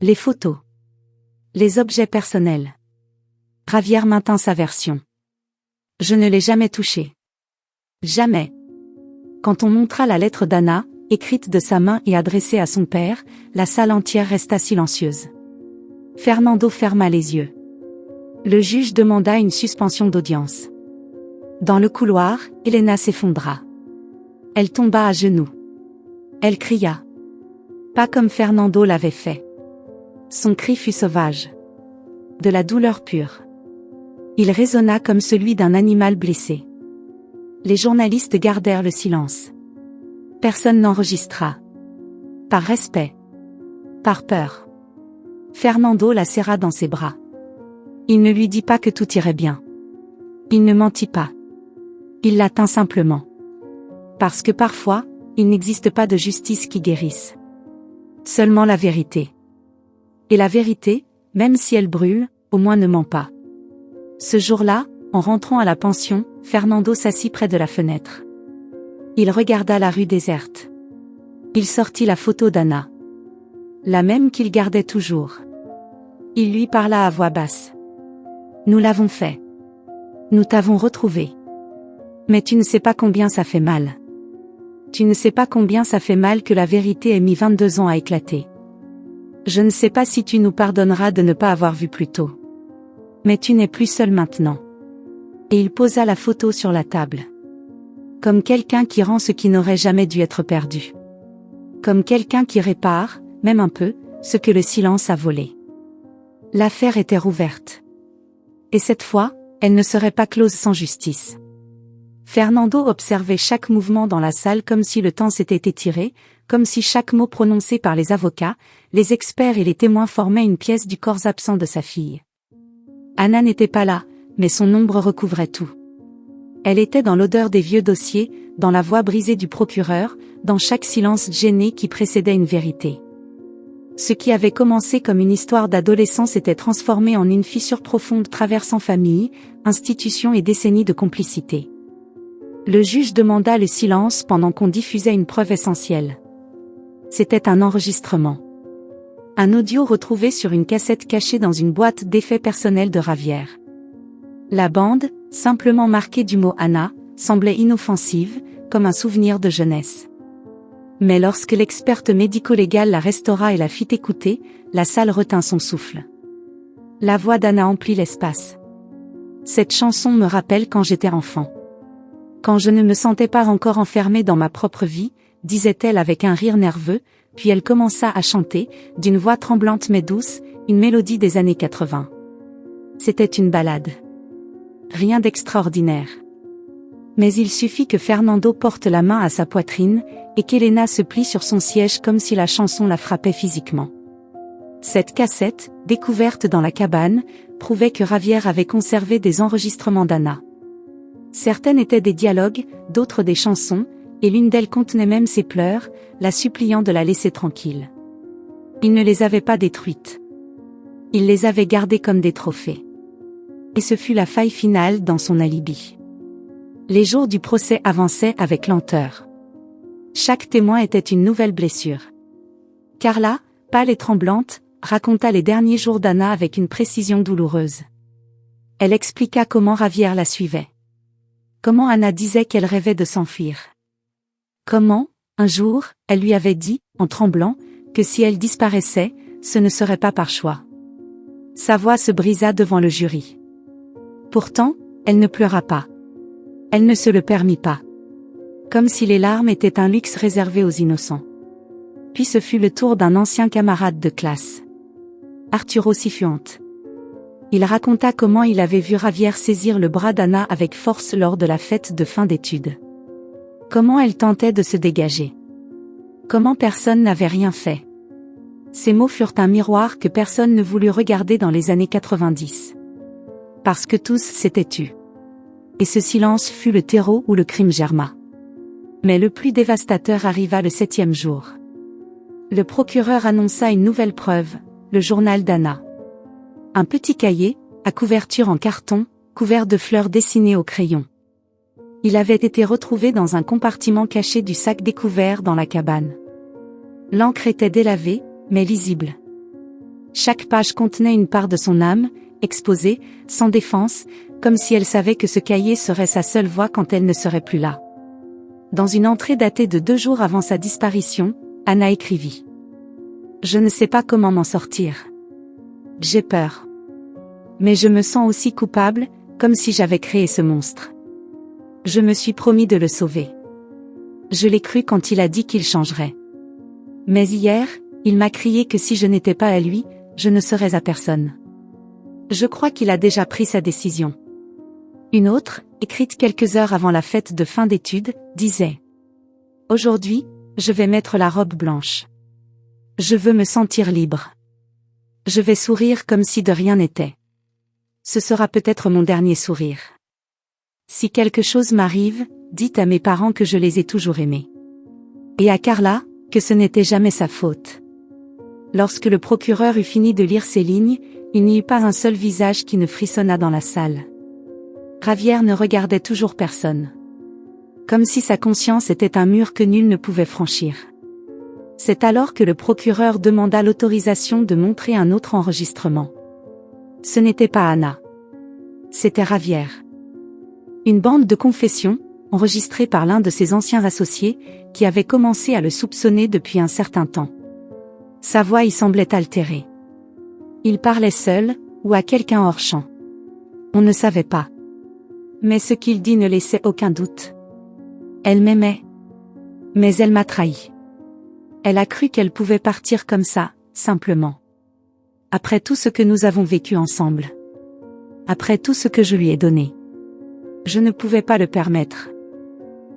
Les photos. Les objets personnels. Javier maintint sa version. Je ne l'ai jamais touché. Jamais. Quand on montra la lettre d'Anna, écrite de sa main et adressée à son père, la salle entière resta silencieuse. Fernando ferma les yeux. Le juge demanda une suspension d'audience. Dans le couloir, Elena s'effondra. Elle tomba à genoux. Elle cria. Pas comme Fernando l'avait fait. Son cri fut sauvage. De la douleur pure. Il résonna comme celui d'un animal blessé. Les journalistes gardèrent le silence. Personne n'enregistra. Par respect. Par peur. Fernando la serra dans ses bras. Il ne lui dit pas que tout irait bien. Il ne mentit pas. Il la tint simplement. Parce que parfois, il n'existe pas de justice qui guérisse. Seulement la vérité. Et la vérité, même si elle brûle, au moins ne ment pas. Ce jour-là, en rentrant à la pension, Fernando s'assit près de la fenêtre. Il regarda la rue déserte. Il sortit la photo d'Anna. La même qu'il gardait toujours. Il lui parla à voix basse. Nous l'avons fait. Nous t'avons retrouvé. Mais tu ne sais pas combien ça fait mal. Tu ne sais pas combien ça fait mal que la vérité ait mis 22 ans à éclater. Je ne sais pas si tu nous pardonneras de ne pas avoir vu plus tôt. Mais tu n'es plus seul maintenant. Et il posa la photo sur la table. Comme quelqu'un qui rend ce qui n'aurait jamais dû être perdu. Comme quelqu'un qui répare, même un peu, ce que le silence a volé. L'affaire était rouverte. Et cette fois, elle ne serait pas close sans justice. Fernando observait chaque mouvement dans la salle comme si le temps s'était étiré, comme si chaque mot prononcé par les avocats, les experts et les témoins formaient une pièce du corps absent de sa fille. Anna n'était pas là, mais son ombre recouvrait tout. Elle était dans l'odeur des vieux dossiers, dans la voix brisée du procureur, dans chaque silence gêné qui précédait une vérité. Ce qui avait commencé comme une histoire d'adolescent s'était transformé en une fissure profonde traversant famille, institutions et décennies de complicité. Le juge demanda le silence pendant qu'on diffusait une preuve essentielle. C'était un enregistrement. Un audio retrouvé sur une cassette cachée dans une boîte d'effets personnels de Javier. La bande, simplement marquée du mot Anna, semblait inoffensive, comme un souvenir de jeunesse. Mais lorsque l'experte médico-légale la restaura et la fit écouter, la salle retint son souffle. La voix d'Anna emplit l'espace. Cette chanson me rappelle quand j'étais enfant. Quand je ne me sentais pas encore enfermée dans ma propre vie, disait-elle avec un rire nerveux, puis elle commença à chanter, d'une voix tremblante mais douce, une mélodie des années 80. C'était une ballade. Rien d'extraordinaire. Mais il suffit que Fernando porte la main à sa poitrine, et qu'Elena se plie sur son siège comme si la chanson la frappait physiquement. Cette cassette, découverte dans la cabane, prouvait que Javier avait conservé des enregistrements d'Anna. Certaines étaient des dialogues, d'autres des chansons, et l'une d'elles contenait même ses pleurs, la suppliant de la laisser tranquille. Il ne les avait pas détruites. Il les avait gardées comme des trophées. Et ce fut la faille finale dans son alibi. Les jours du procès avançaient avec lenteur. Chaque témoin était une nouvelle blessure. Carla, pâle et tremblante, raconta les derniers jours d'Anna avec une précision douloureuse. Elle expliqua comment Javier la suivait. Comment Anna disait qu'elle rêvait de s'enfuir. Comment, un jour, elle lui avait dit, en tremblant, que si elle disparaissait, ce ne serait pas par choix. Sa voix se brisa devant le jury. Pourtant, elle ne pleura pas. Elle ne se le permit pas. Comme si les larmes étaient un luxe réservé aux innocents. Puis ce fut le tour d'un ancien camarade de classe. Arturo Cifuentes. Il raconta comment il avait vu Javier saisir le bras d'Anna avec force lors de la fête de fin d'études. Comment elle tentait de se dégager. Comment personne n'avait rien fait. Ces mots furent un miroir que personne ne voulut regarder dans les années 90. Parce que tous s'étaient tus. Et ce silence fut le terreau où le crime germa. Mais le plus dévastateur arriva le 7e jour. Le procureur annonça une nouvelle preuve, le journal d'Anna. Un petit cahier, à couverture en carton, couvert de fleurs dessinées au crayon. Il avait été retrouvé dans un compartiment caché du sac découvert dans la cabane. L'encre était délavée, mais lisible. Chaque page contenait une part de son âme, exposée, sans défense, comme si elle savait que ce cahier serait sa seule voix quand elle ne serait plus là. Dans une entrée datée de 2 jours avant sa disparition, Anna écrivit. « Je ne sais pas comment m'en sortir. J'ai peur. Mais je me sens aussi coupable, comme si j'avais créé ce monstre. Je me suis promis de le sauver. Je l'ai cru quand il a dit qu'il changerait. Mais hier, il m'a crié que si je n'étais pas à lui, je ne serais à personne. Je crois qu'il a déjà pris sa décision. Une autre, écrite quelques heures avant la fête de fin d'études, disait « Aujourd'hui, je vais mettre la robe blanche. Je veux me sentir libre. Je vais sourire comme si de rien n'était. Ce sera peut-être mon dernier sourire. Si quelque chose m'arrive, dites à mes parents que je les ai toujours aimés. Et à Carla, que ce n'était jamais sa faute. » Lorsque le procureur eut fini de lire ces lignes, il n'y eut pas un seul visage qui ne frissonna dans la salle. Javier ne regardait toujours personne. Comme si sa conscience était un mur que nul ne pouvait franchir. C'est alors que le procureur demanda l'autorisation de montrer un autre enregistrement. Ce n'était pas Anna. C'était Javier. Une bande de confessions, enregistrée par l'un de ses anciens associés, qui avait commencé à le soupçonner depuis un certain temps. Sa voix y semblait altérée. Il parlait seul, ou à quelqu'un hors champ. On ne savait pas. Mais ce qu'il dit ne laissait aucun doute. Elle m'aimait. Mais elle m'a trahi. Elle a cru qu'elle pouvait partir comme ça, simplement. Après tout ce que nous avons vécu ensemble. Après tout ce que je lui ai donné. Je ne pouvais pas le permettre.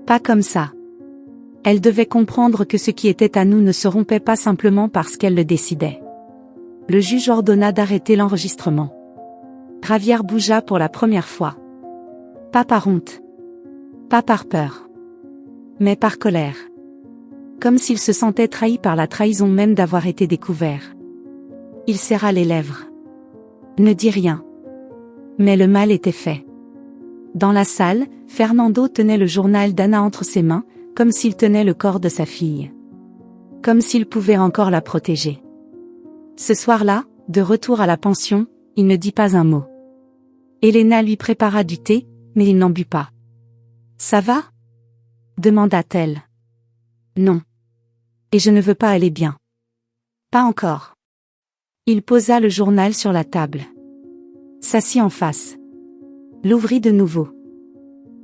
Pas comme ça. Elle devait comprendre que ce qui était à nous ne se rompait pas simplement parce qu'elle le décidait. Le juge ordonna d'arrêter l'enregistrement. Javier bougea pour la première fois. Pas par honte. Pas par peur. Mais par colère. Comme s'il se sentait trahi par la trahison même d'avoir été découvert. Il serra les lèvres. Ne dis rien. Mais le mal était fait. Dans la salle, Fernando tenait le journal d'Anna entre ses mains, comme s'il tenait le corps de sa fille. Comme s'il pouvait encore la protéger. Ce soir-là, de retour à la pension, il ne dit pas un mot. Elena lui prépara du thé, mais il n'en but pas. « Ça va ?» demanda-t-elle. « Non. Et je ne veux pas aller bien. »« Pas encore. » Il posa le journal sur la table. S'assit en face. L'ouvrit de nouveau.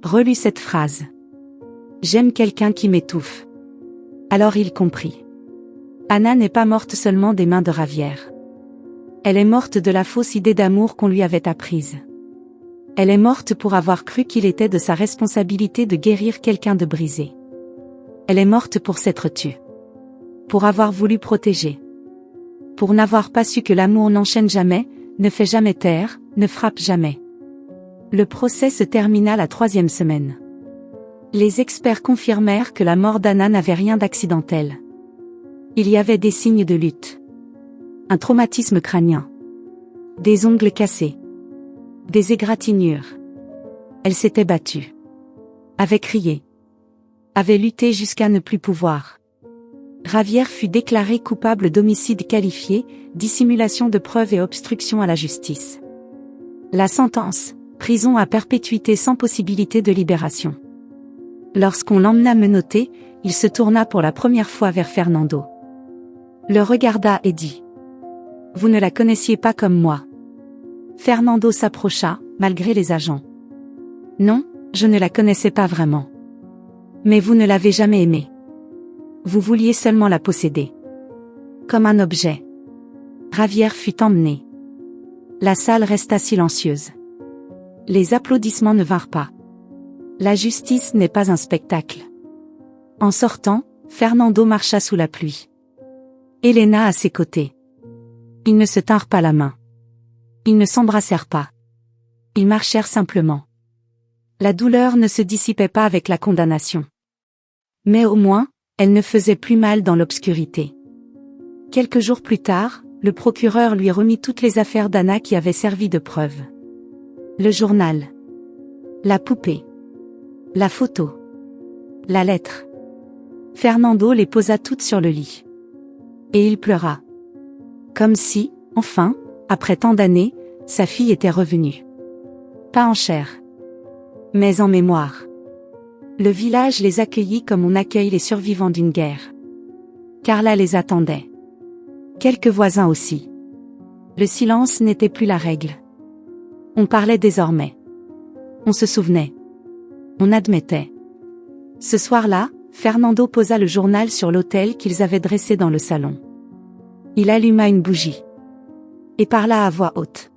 Relut cette phrase. « J'aime quelqu'un qui m'étouffe. » Alors il comprit. Anna n'est pas morte seulement des mains de Javier. Elle est morte de la fausse idée d'amour qu'on lui avait apprise. Elle est morte pour avoir cru qu'il était de sa responsabilité de guérir quelqu'un de brisé. Elle est morte pour s'être tue. Pour avoir voulu protéger. Pour n'avoir pas su que l'amour n'enchaîne jamais, ne fait jamais taire, ne frappe jamais. Le procès se termina la 3e semaine. Les experts confirmèrent que la mort d'Anna n'avait rien d'accidentel. Il y avait des signes de lutte. Un traumatisme crânien. Des ongles cassés. Des égratignures. Elle s'était battue. Avait crié. Avait lutté jusqu'à ne plus pouvoir. Javier fut déclaré coupable d'homicide qualifié, dissimulation de preuves et obstruction à la justice. La sentence, prison à perpétuité sans possibilité de libération. Lorsqu'on l'emmena menotté, il se tourna pour la première fois vers Fernando. Le regarda et dit « Vous ne la connaissiez pas comme moi. » Fernando s'approcha, malgré les agents. « Non, je ne la connaissais pas vraiment. Mais vous ne l'avez jamais aimée. Vous vouliez seulement la posséder. Comme un objet. » Javier fut emmené. La salle resta silencieuse. Les applaudissements ne vinrent pas. La justice n'est pas un spectacle. En sortant, Fernando marcha sous la pluie. Elena à ses côtés. Ils ne se tinrent pas la main. Ils ne s'embrassèrent pas. Ils marchèrent simplement. La douleur ne se dissipait pas avec la condamnation. Mais au moins, elle ne faisait plus mal dans l'obscurité. Quelques jours plus tard, le procureur lui remit toutes les affaires d'Anna qui avaient servi de preuve. Le journal. La poupée. La photo. La lettre. Fernando les posa toutes sur le lit. Et il pleura. Comme si, enfin, après tant d'années, sa fille était revenue. Pas en chair. Mais en mémoire. Le village les accueillit comme on accueille les survivants d'une guerre. Carla les attendait. Quelques voisins aussi. Le silence n'était plus la règle. On parlait désormais. On se souvenait. On admettait. Ce soir-là, Fernando posa le journal sur l'autel qu'ils avaient dressé dans le salon. Il alluma une bougie. Et parla à voix haute.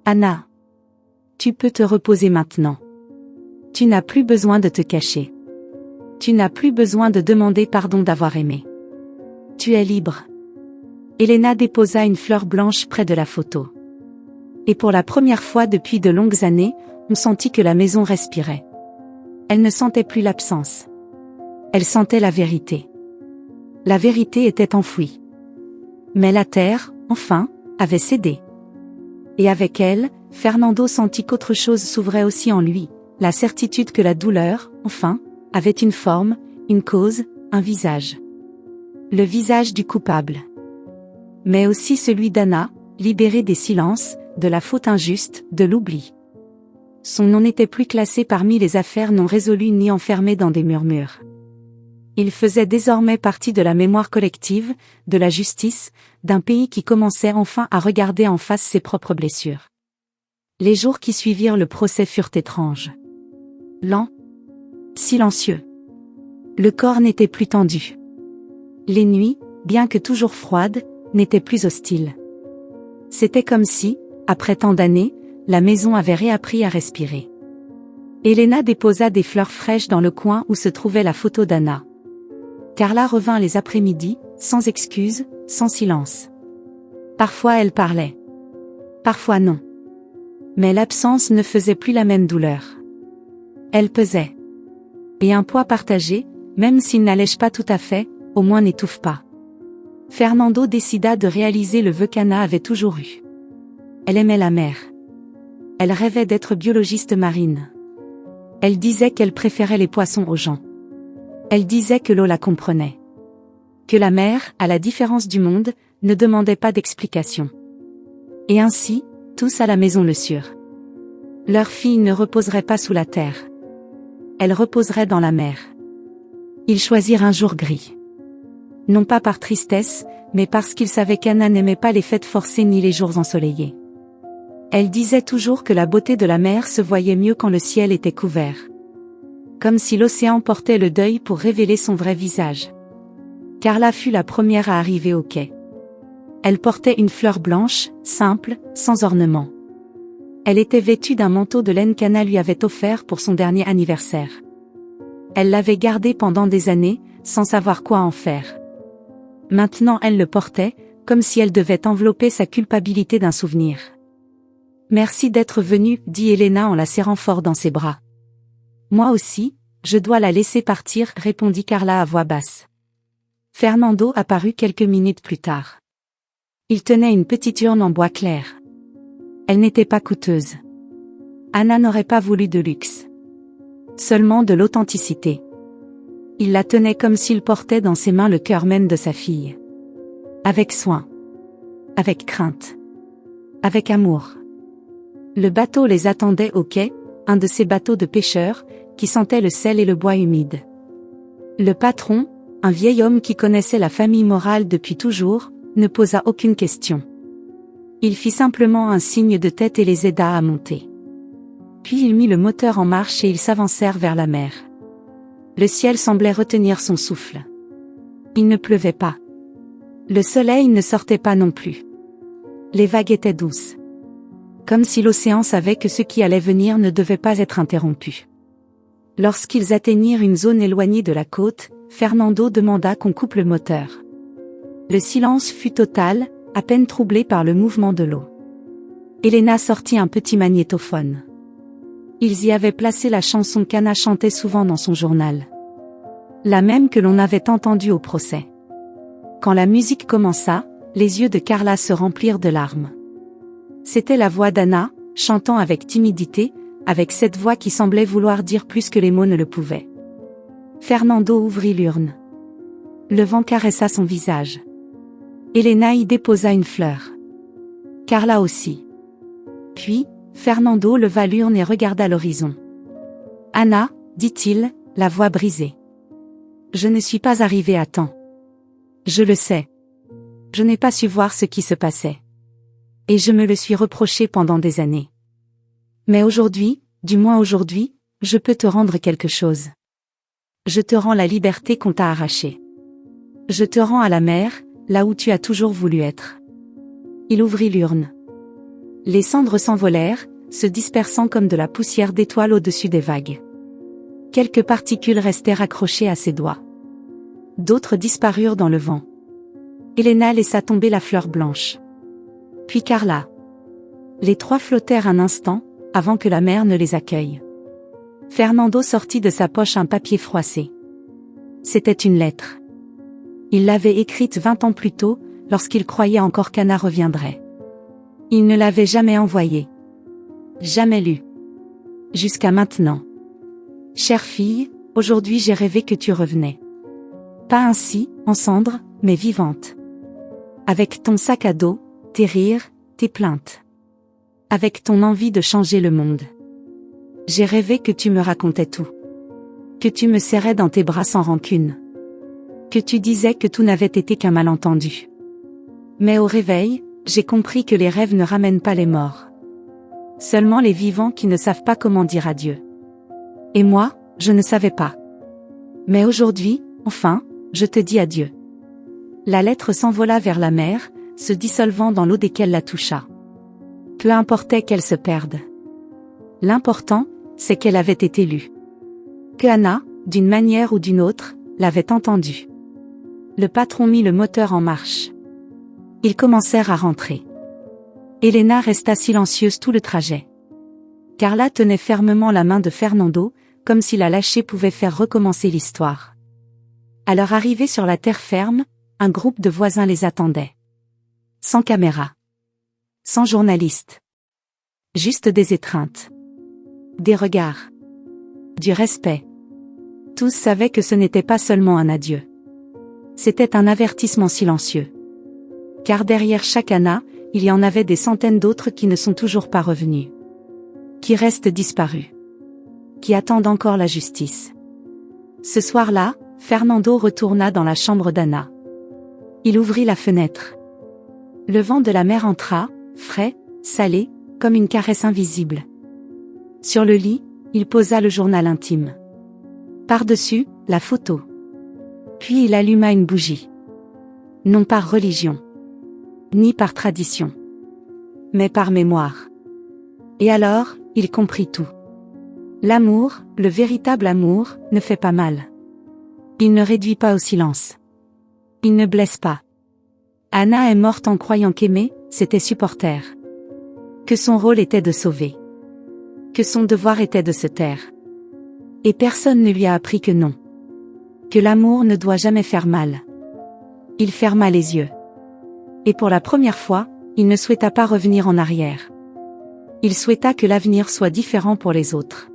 Anna. Tu peux te reposer maintenant. Tu n'as plus besoin de te cacher. Tu n'as plus besoin de demander pardon d'avoir aimé. Tu es libre. Elena déposa une fleur blanche près de la photo. Et pour la première fois depuis de longues années, on sentit que la maison respirait. Elle ne sentait plus l'absence. Elle sentait la vérité. La vérité était enfouie. Mais la terre, enfin, avait cédé. Et avec elle, Fernando sentit qu'autre chose s'ouvrait aussi en lui, la certitude que la douleur, enfin, avait une forme, une cause, un visage. Le visage du coupable. Mais aussi celui d'Anna, libérée des silences, de la faute injuste, de l'oubli. Son nom n'était plus classé parmi les affaires non résolues ni enfermé dans des murmures. Il faisait désormais partie de la mémoire collective, de la justice, d'un pays qui commençait enfin à regarder en face ses propres blessures. Les jours qui suivirent le procès furent étranges. Lents. Silencieux. Le corps n'était plus tendu. Les nuits, bien que toujours froides, n'étaient plus hostiles. C'était comme si, après tant d'années, la maison avait réappris à respirer. Elena déposa des fleurs fraîches dans le coin où se trouvait la photo d'Anna. Carla revint les après-midi, sans excuse, sans silence. Parfois elle parlait. Parfois non. Mais l'absence ne faisait plus la même douleur. Elle pesait. Et un poids partagé, même s'il n'allège pas tout à fait, au moins n'étouffe pas. Fernando décida de réaliser le vœu qu'Anna avait toujours eu. Elle aimait la mer. Elle rêvait d'être biologiste marine. Elle disait qu'elle préférait les poissons aux gens. Elle disait que l'eau la comprenait. Que la mer, à la différence du monde, ne demandait pas d'explication. Et ainsi, tous à la maison le surent. Leur fille ne reposerait pas sous la terre. Elle reposerait dans la mer. Ils choisirent un jour gris. Non pas par tristesse, mais parce qu'ils savaient qu'Anna n'aimait pas les fêtes forcées ni les jours ensoleillés. Elle disait toujours que la beauté de la mer se voyait mieux quand le ciel était couvert. Comme si l'océan portait le deuil pour révéler son vrai visage. Carla fut la première à arriver au quai. Elle portait une fleur blanche, simple, sans ornement. Elle était vêtue d'un manteau de laine qu'Anna lui avait offert pour son dernier anniversaire. Elle l'avait gardé pendant des années, sans savoir quoi en faire. Maintenant elle le portait, comme si elle devait envelopper sa culpabilité d'un souvenir. Merci d'être venue, dit Elena en la serrant fort dans ses bras. Moi aussi, je dois la laisser partir, répondit Carla à voix basse. Fernando apparut quelques minutes plus tard. Il tenait une petite urne en bois clair. Elle n'était pas coûteuse. Anna n'aurait pas voulu de luxe. Seulement de l'authenticité. Il la tenait comme s'il portait dans ses mains le cœur même de sa fille. Avec soin. Avec crainte. Avec amour. Le bateau les attendait au quai, un de ces bateaux de pêcheurs, qui sentaient le sel et le bois humide. Le patron, un vieil homme qui connaissait la famille morale depuis toujours, ne posa aucune question. Il fit simplement un signe de tête et les aida à monter. Puis il mit le moteur en marche et ils s'avancèrent vers la mer. Le ciel semblait retenir son souffle. Il ne pleuvait pas. Le soleil ne sortait pas non plus. Les vagues étaient douces. Comme si l'océan savait que ce qui allait venir ne devait pas être interrompu. Lorsqu'ils atteignirent une zone éloignée de la côte, Fernando demanda qu'on coupe le moteur. Le silence fut total, à peine troublé par le mouvement de l'eau. Elena sortit un petit magnétophone. Ils y avaient placé la chanson qu'Anna chantait souvent dans son journal. La même que l'on avait entendue au procès. Quand la musique commença, les yeux de Carla se remplirent de larmes. C'était la voix d'Anna, chantant avec timidité, avec cette voix qui semblait vouloir dire plus que les mots ne le pouvaient. Fernando ouvrit l'urne. Le vent caressa son visage. Elena y déposa une fleur. Carla aussi. Puis, Fernando leva l'urne et regarda l'horizon. Anna, dit-il, la voix brisée. Je ne suis pas arrivé à temps. Je le sais. Je n'ai pas su voir ce qui se passait. Et je me le suis reproché pendant des années. Mais aujourd'hui, du moins aujourd'hui, je peux te rendre quelque chose. Je te rends la liberté qu'on t'a arrachée. Je te rends à la mer, là où tu as toujours voulu être. Il ouvrit l'urne. Les cendres s'envolèrent, se dispersant comme de la poussière d'étoiles au-dessus des vagues. Quelques particules restèrent accrochées à ses doigts. D'autres disparurent dans le vent. Elena laissa tomber la fleur blanche. Puis Carla. Les trois flottèrent un instant, avant que la mer ne les accueille. Fernando sortit de sa poche un papier froissé. C'était une lettre. Il l'avait écrite 20 ans plus tôt, lorsqu'il croyait encore qu'Anna reviendrait. Il ne l'avait jamais envoyée. Jamais lue. Jusqu'à maintenant. Chère fille, aujourd'hui j'ai rêvé que tu revenais. Pas ainsi, en cendres, mais vivante. Avec ton sac à dos, tes rires, tes plaintes. Avec ton envie de changer le monde. J'ai rêvé que tu me racontais tout. Que tu me serrais dans tes bras sans rancune. Que tu disais que tout n'avait été qu'un malentendu. Mais au réveil, j'ai compris que les rêves ne ramènent pas les morts. Seulement les vivants qui ne savent pas comment dire adieu. Et moi, je ne savais pas. Mais aujourd'hui, enfin, je te dis adieu. La lettre s'envola vers la mer, se dissolvant dans l'eau dès qu'elle la toucha. Peu importait qu'elle se perde. L'important, c'est qu'elle avait été lue. Que Anna, d'une manière ou d'une autre, l'avait entendue. Le patron mit le moteur en marche. Ils commencèrent à rentrer. Elena resta silencieuse tout le trajet. Carla tenait fermement la main de Fernando, comme si la lâcher pouvait faire recommencer l'histoire. À leur arrivée sur la terre ferme, un groupe de voisins les attendait. Sans caméra. Sans journaliste. Juste des étreintes. Des regards. Du respect. Tous savaient que ce n'était pas seulement un adieu. C'était un avertissement silencieux. Car derrière chaque Anna, il y en avait des centaines d'autres qui ne sont toujours pas revenus. Qui restent disparus. Qui attendent encore la justice. Ce soir-là, Fernando retourna dans la chambre d'Anna. Il ouvrit la fenêtre. Le vent de la mer entra, frais, salé, comme une caresse invisible. Sur le lit, il posa le journal intime. Par-dessus, la photo. Puis il alluma une bougie. Non par religion. Ni par tradition. Mais par mémoire. Et alors, il comprit tout. L'amour, le véritable amour, ne fait pas mal. Il ne réduit pas au silence. Il ne blesse pas. Anna est morte en croyant qu'aimer, c'était supporter. Que son rôle était de sauver. Que son devoir était de se taire. Et personne ne lui a appris que non. Que l'amour ne doit jamais faire mal. Il ferma les yeux. Et pour la première fois, il ne souhaita pas revenir en arrière. Il souhaita que l'avenir soit différent pour les autres.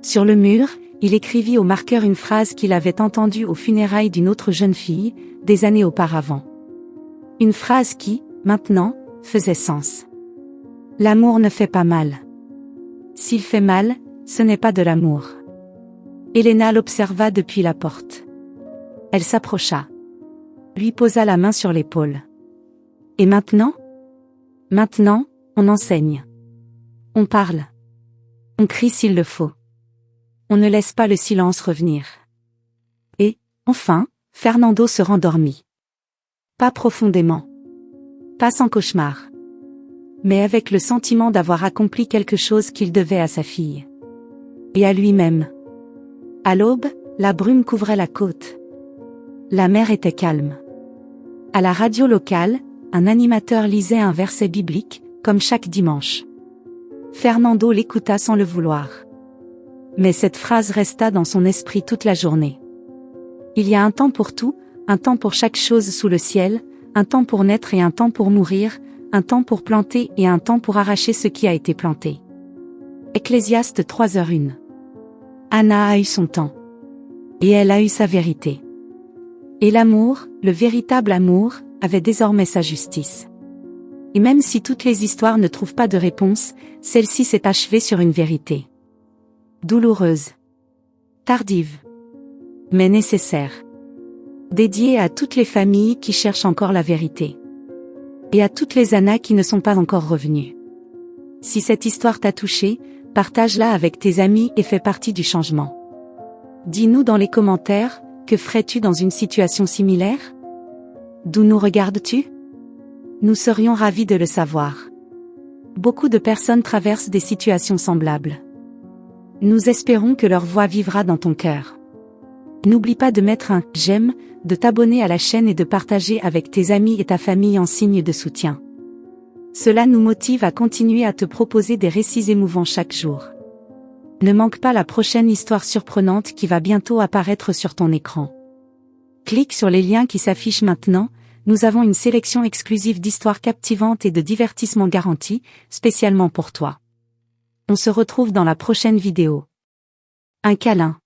Sur le mur, il écrivit au marqueur une phrase qu'il avait entendue aux funérailles d'une autre jeune fille, des années auparavant. Une phrase qui, maintenant, faisait sens. L'amour ne fait pas mal. S'il fait mal, ce n'est pas de l'amour. Elena l'observa depuis la porte. Elle s'approcha. Lui posa la main sur l'épaule. Et maintenant? Maintenant, on enseigne. On parle. On crie s'il le faut. On ne laisse pas le silence revenir. Et, enfin, Fernando se rendormit. Pas profondément. Pas sans cauchemar. Mais avec le sentiment d'avoir accompli quelque chose qu'il devait à sa fille. Et à lui-même. À l'aube, la brume couvrait la côte. La mer était calme. À la radio locale, un animateur lisait un verset biblique, comme chaque dimanche. Fernando l'écouta sans le vouloir. Mais cette phrase resta dans son esprit toute la journée. Il y a un temps pour tout, un temps pour chaque chose sous le ciel, un temps pour naître et un temps pour mourir, un temps pour planter et un temps pour arracher ce qui a été planté. Ecclésiaste 3h01. Anna a eu son temps. Et elle a eu sa vérité. Et l'amour, le véritable amour, avait désormais sa justice. Et même si toutes les histoires ne trouvent pas de réponse, celle-ci s'est achevée sur une vérité. Douloureuse. Tardive. Mais nécessaire. Dédiée à toutes les familles qui cherchent encore la vérité. Et à toutes les Anna qui ne sont pas encore revenues. Si cette histoire t'a touché, partage-la avec tes amis et fais partie du changement. Dis-nous dans les commentaires, que ferais-tu dans une situation similaire? D'où nous regardes-tu? Nous serions ravis de le savoir. Beaucoup de personnes traversent des situations semblables. Nous espérons que leur voix vivra dans ton cœur. N'oublie pas de mettre un « j'aime », de t'abonner à la chaîne et de partager avec tes amis et ta famille en signe de soutien. Cela nous motive à continuer à te proposer des récits émouvants chaque jour. Ne manque pas la prochaine histoire surprenante qui va bientôt apparaître sur ton écran. Clique sur les liens qui s'affichent maintenant, nous avons une sélection exclusive d'histoires captivantes et de divertissements garantis, spécialement pour toi. On se retrouve dans la prochaine vidéo. Un câlin.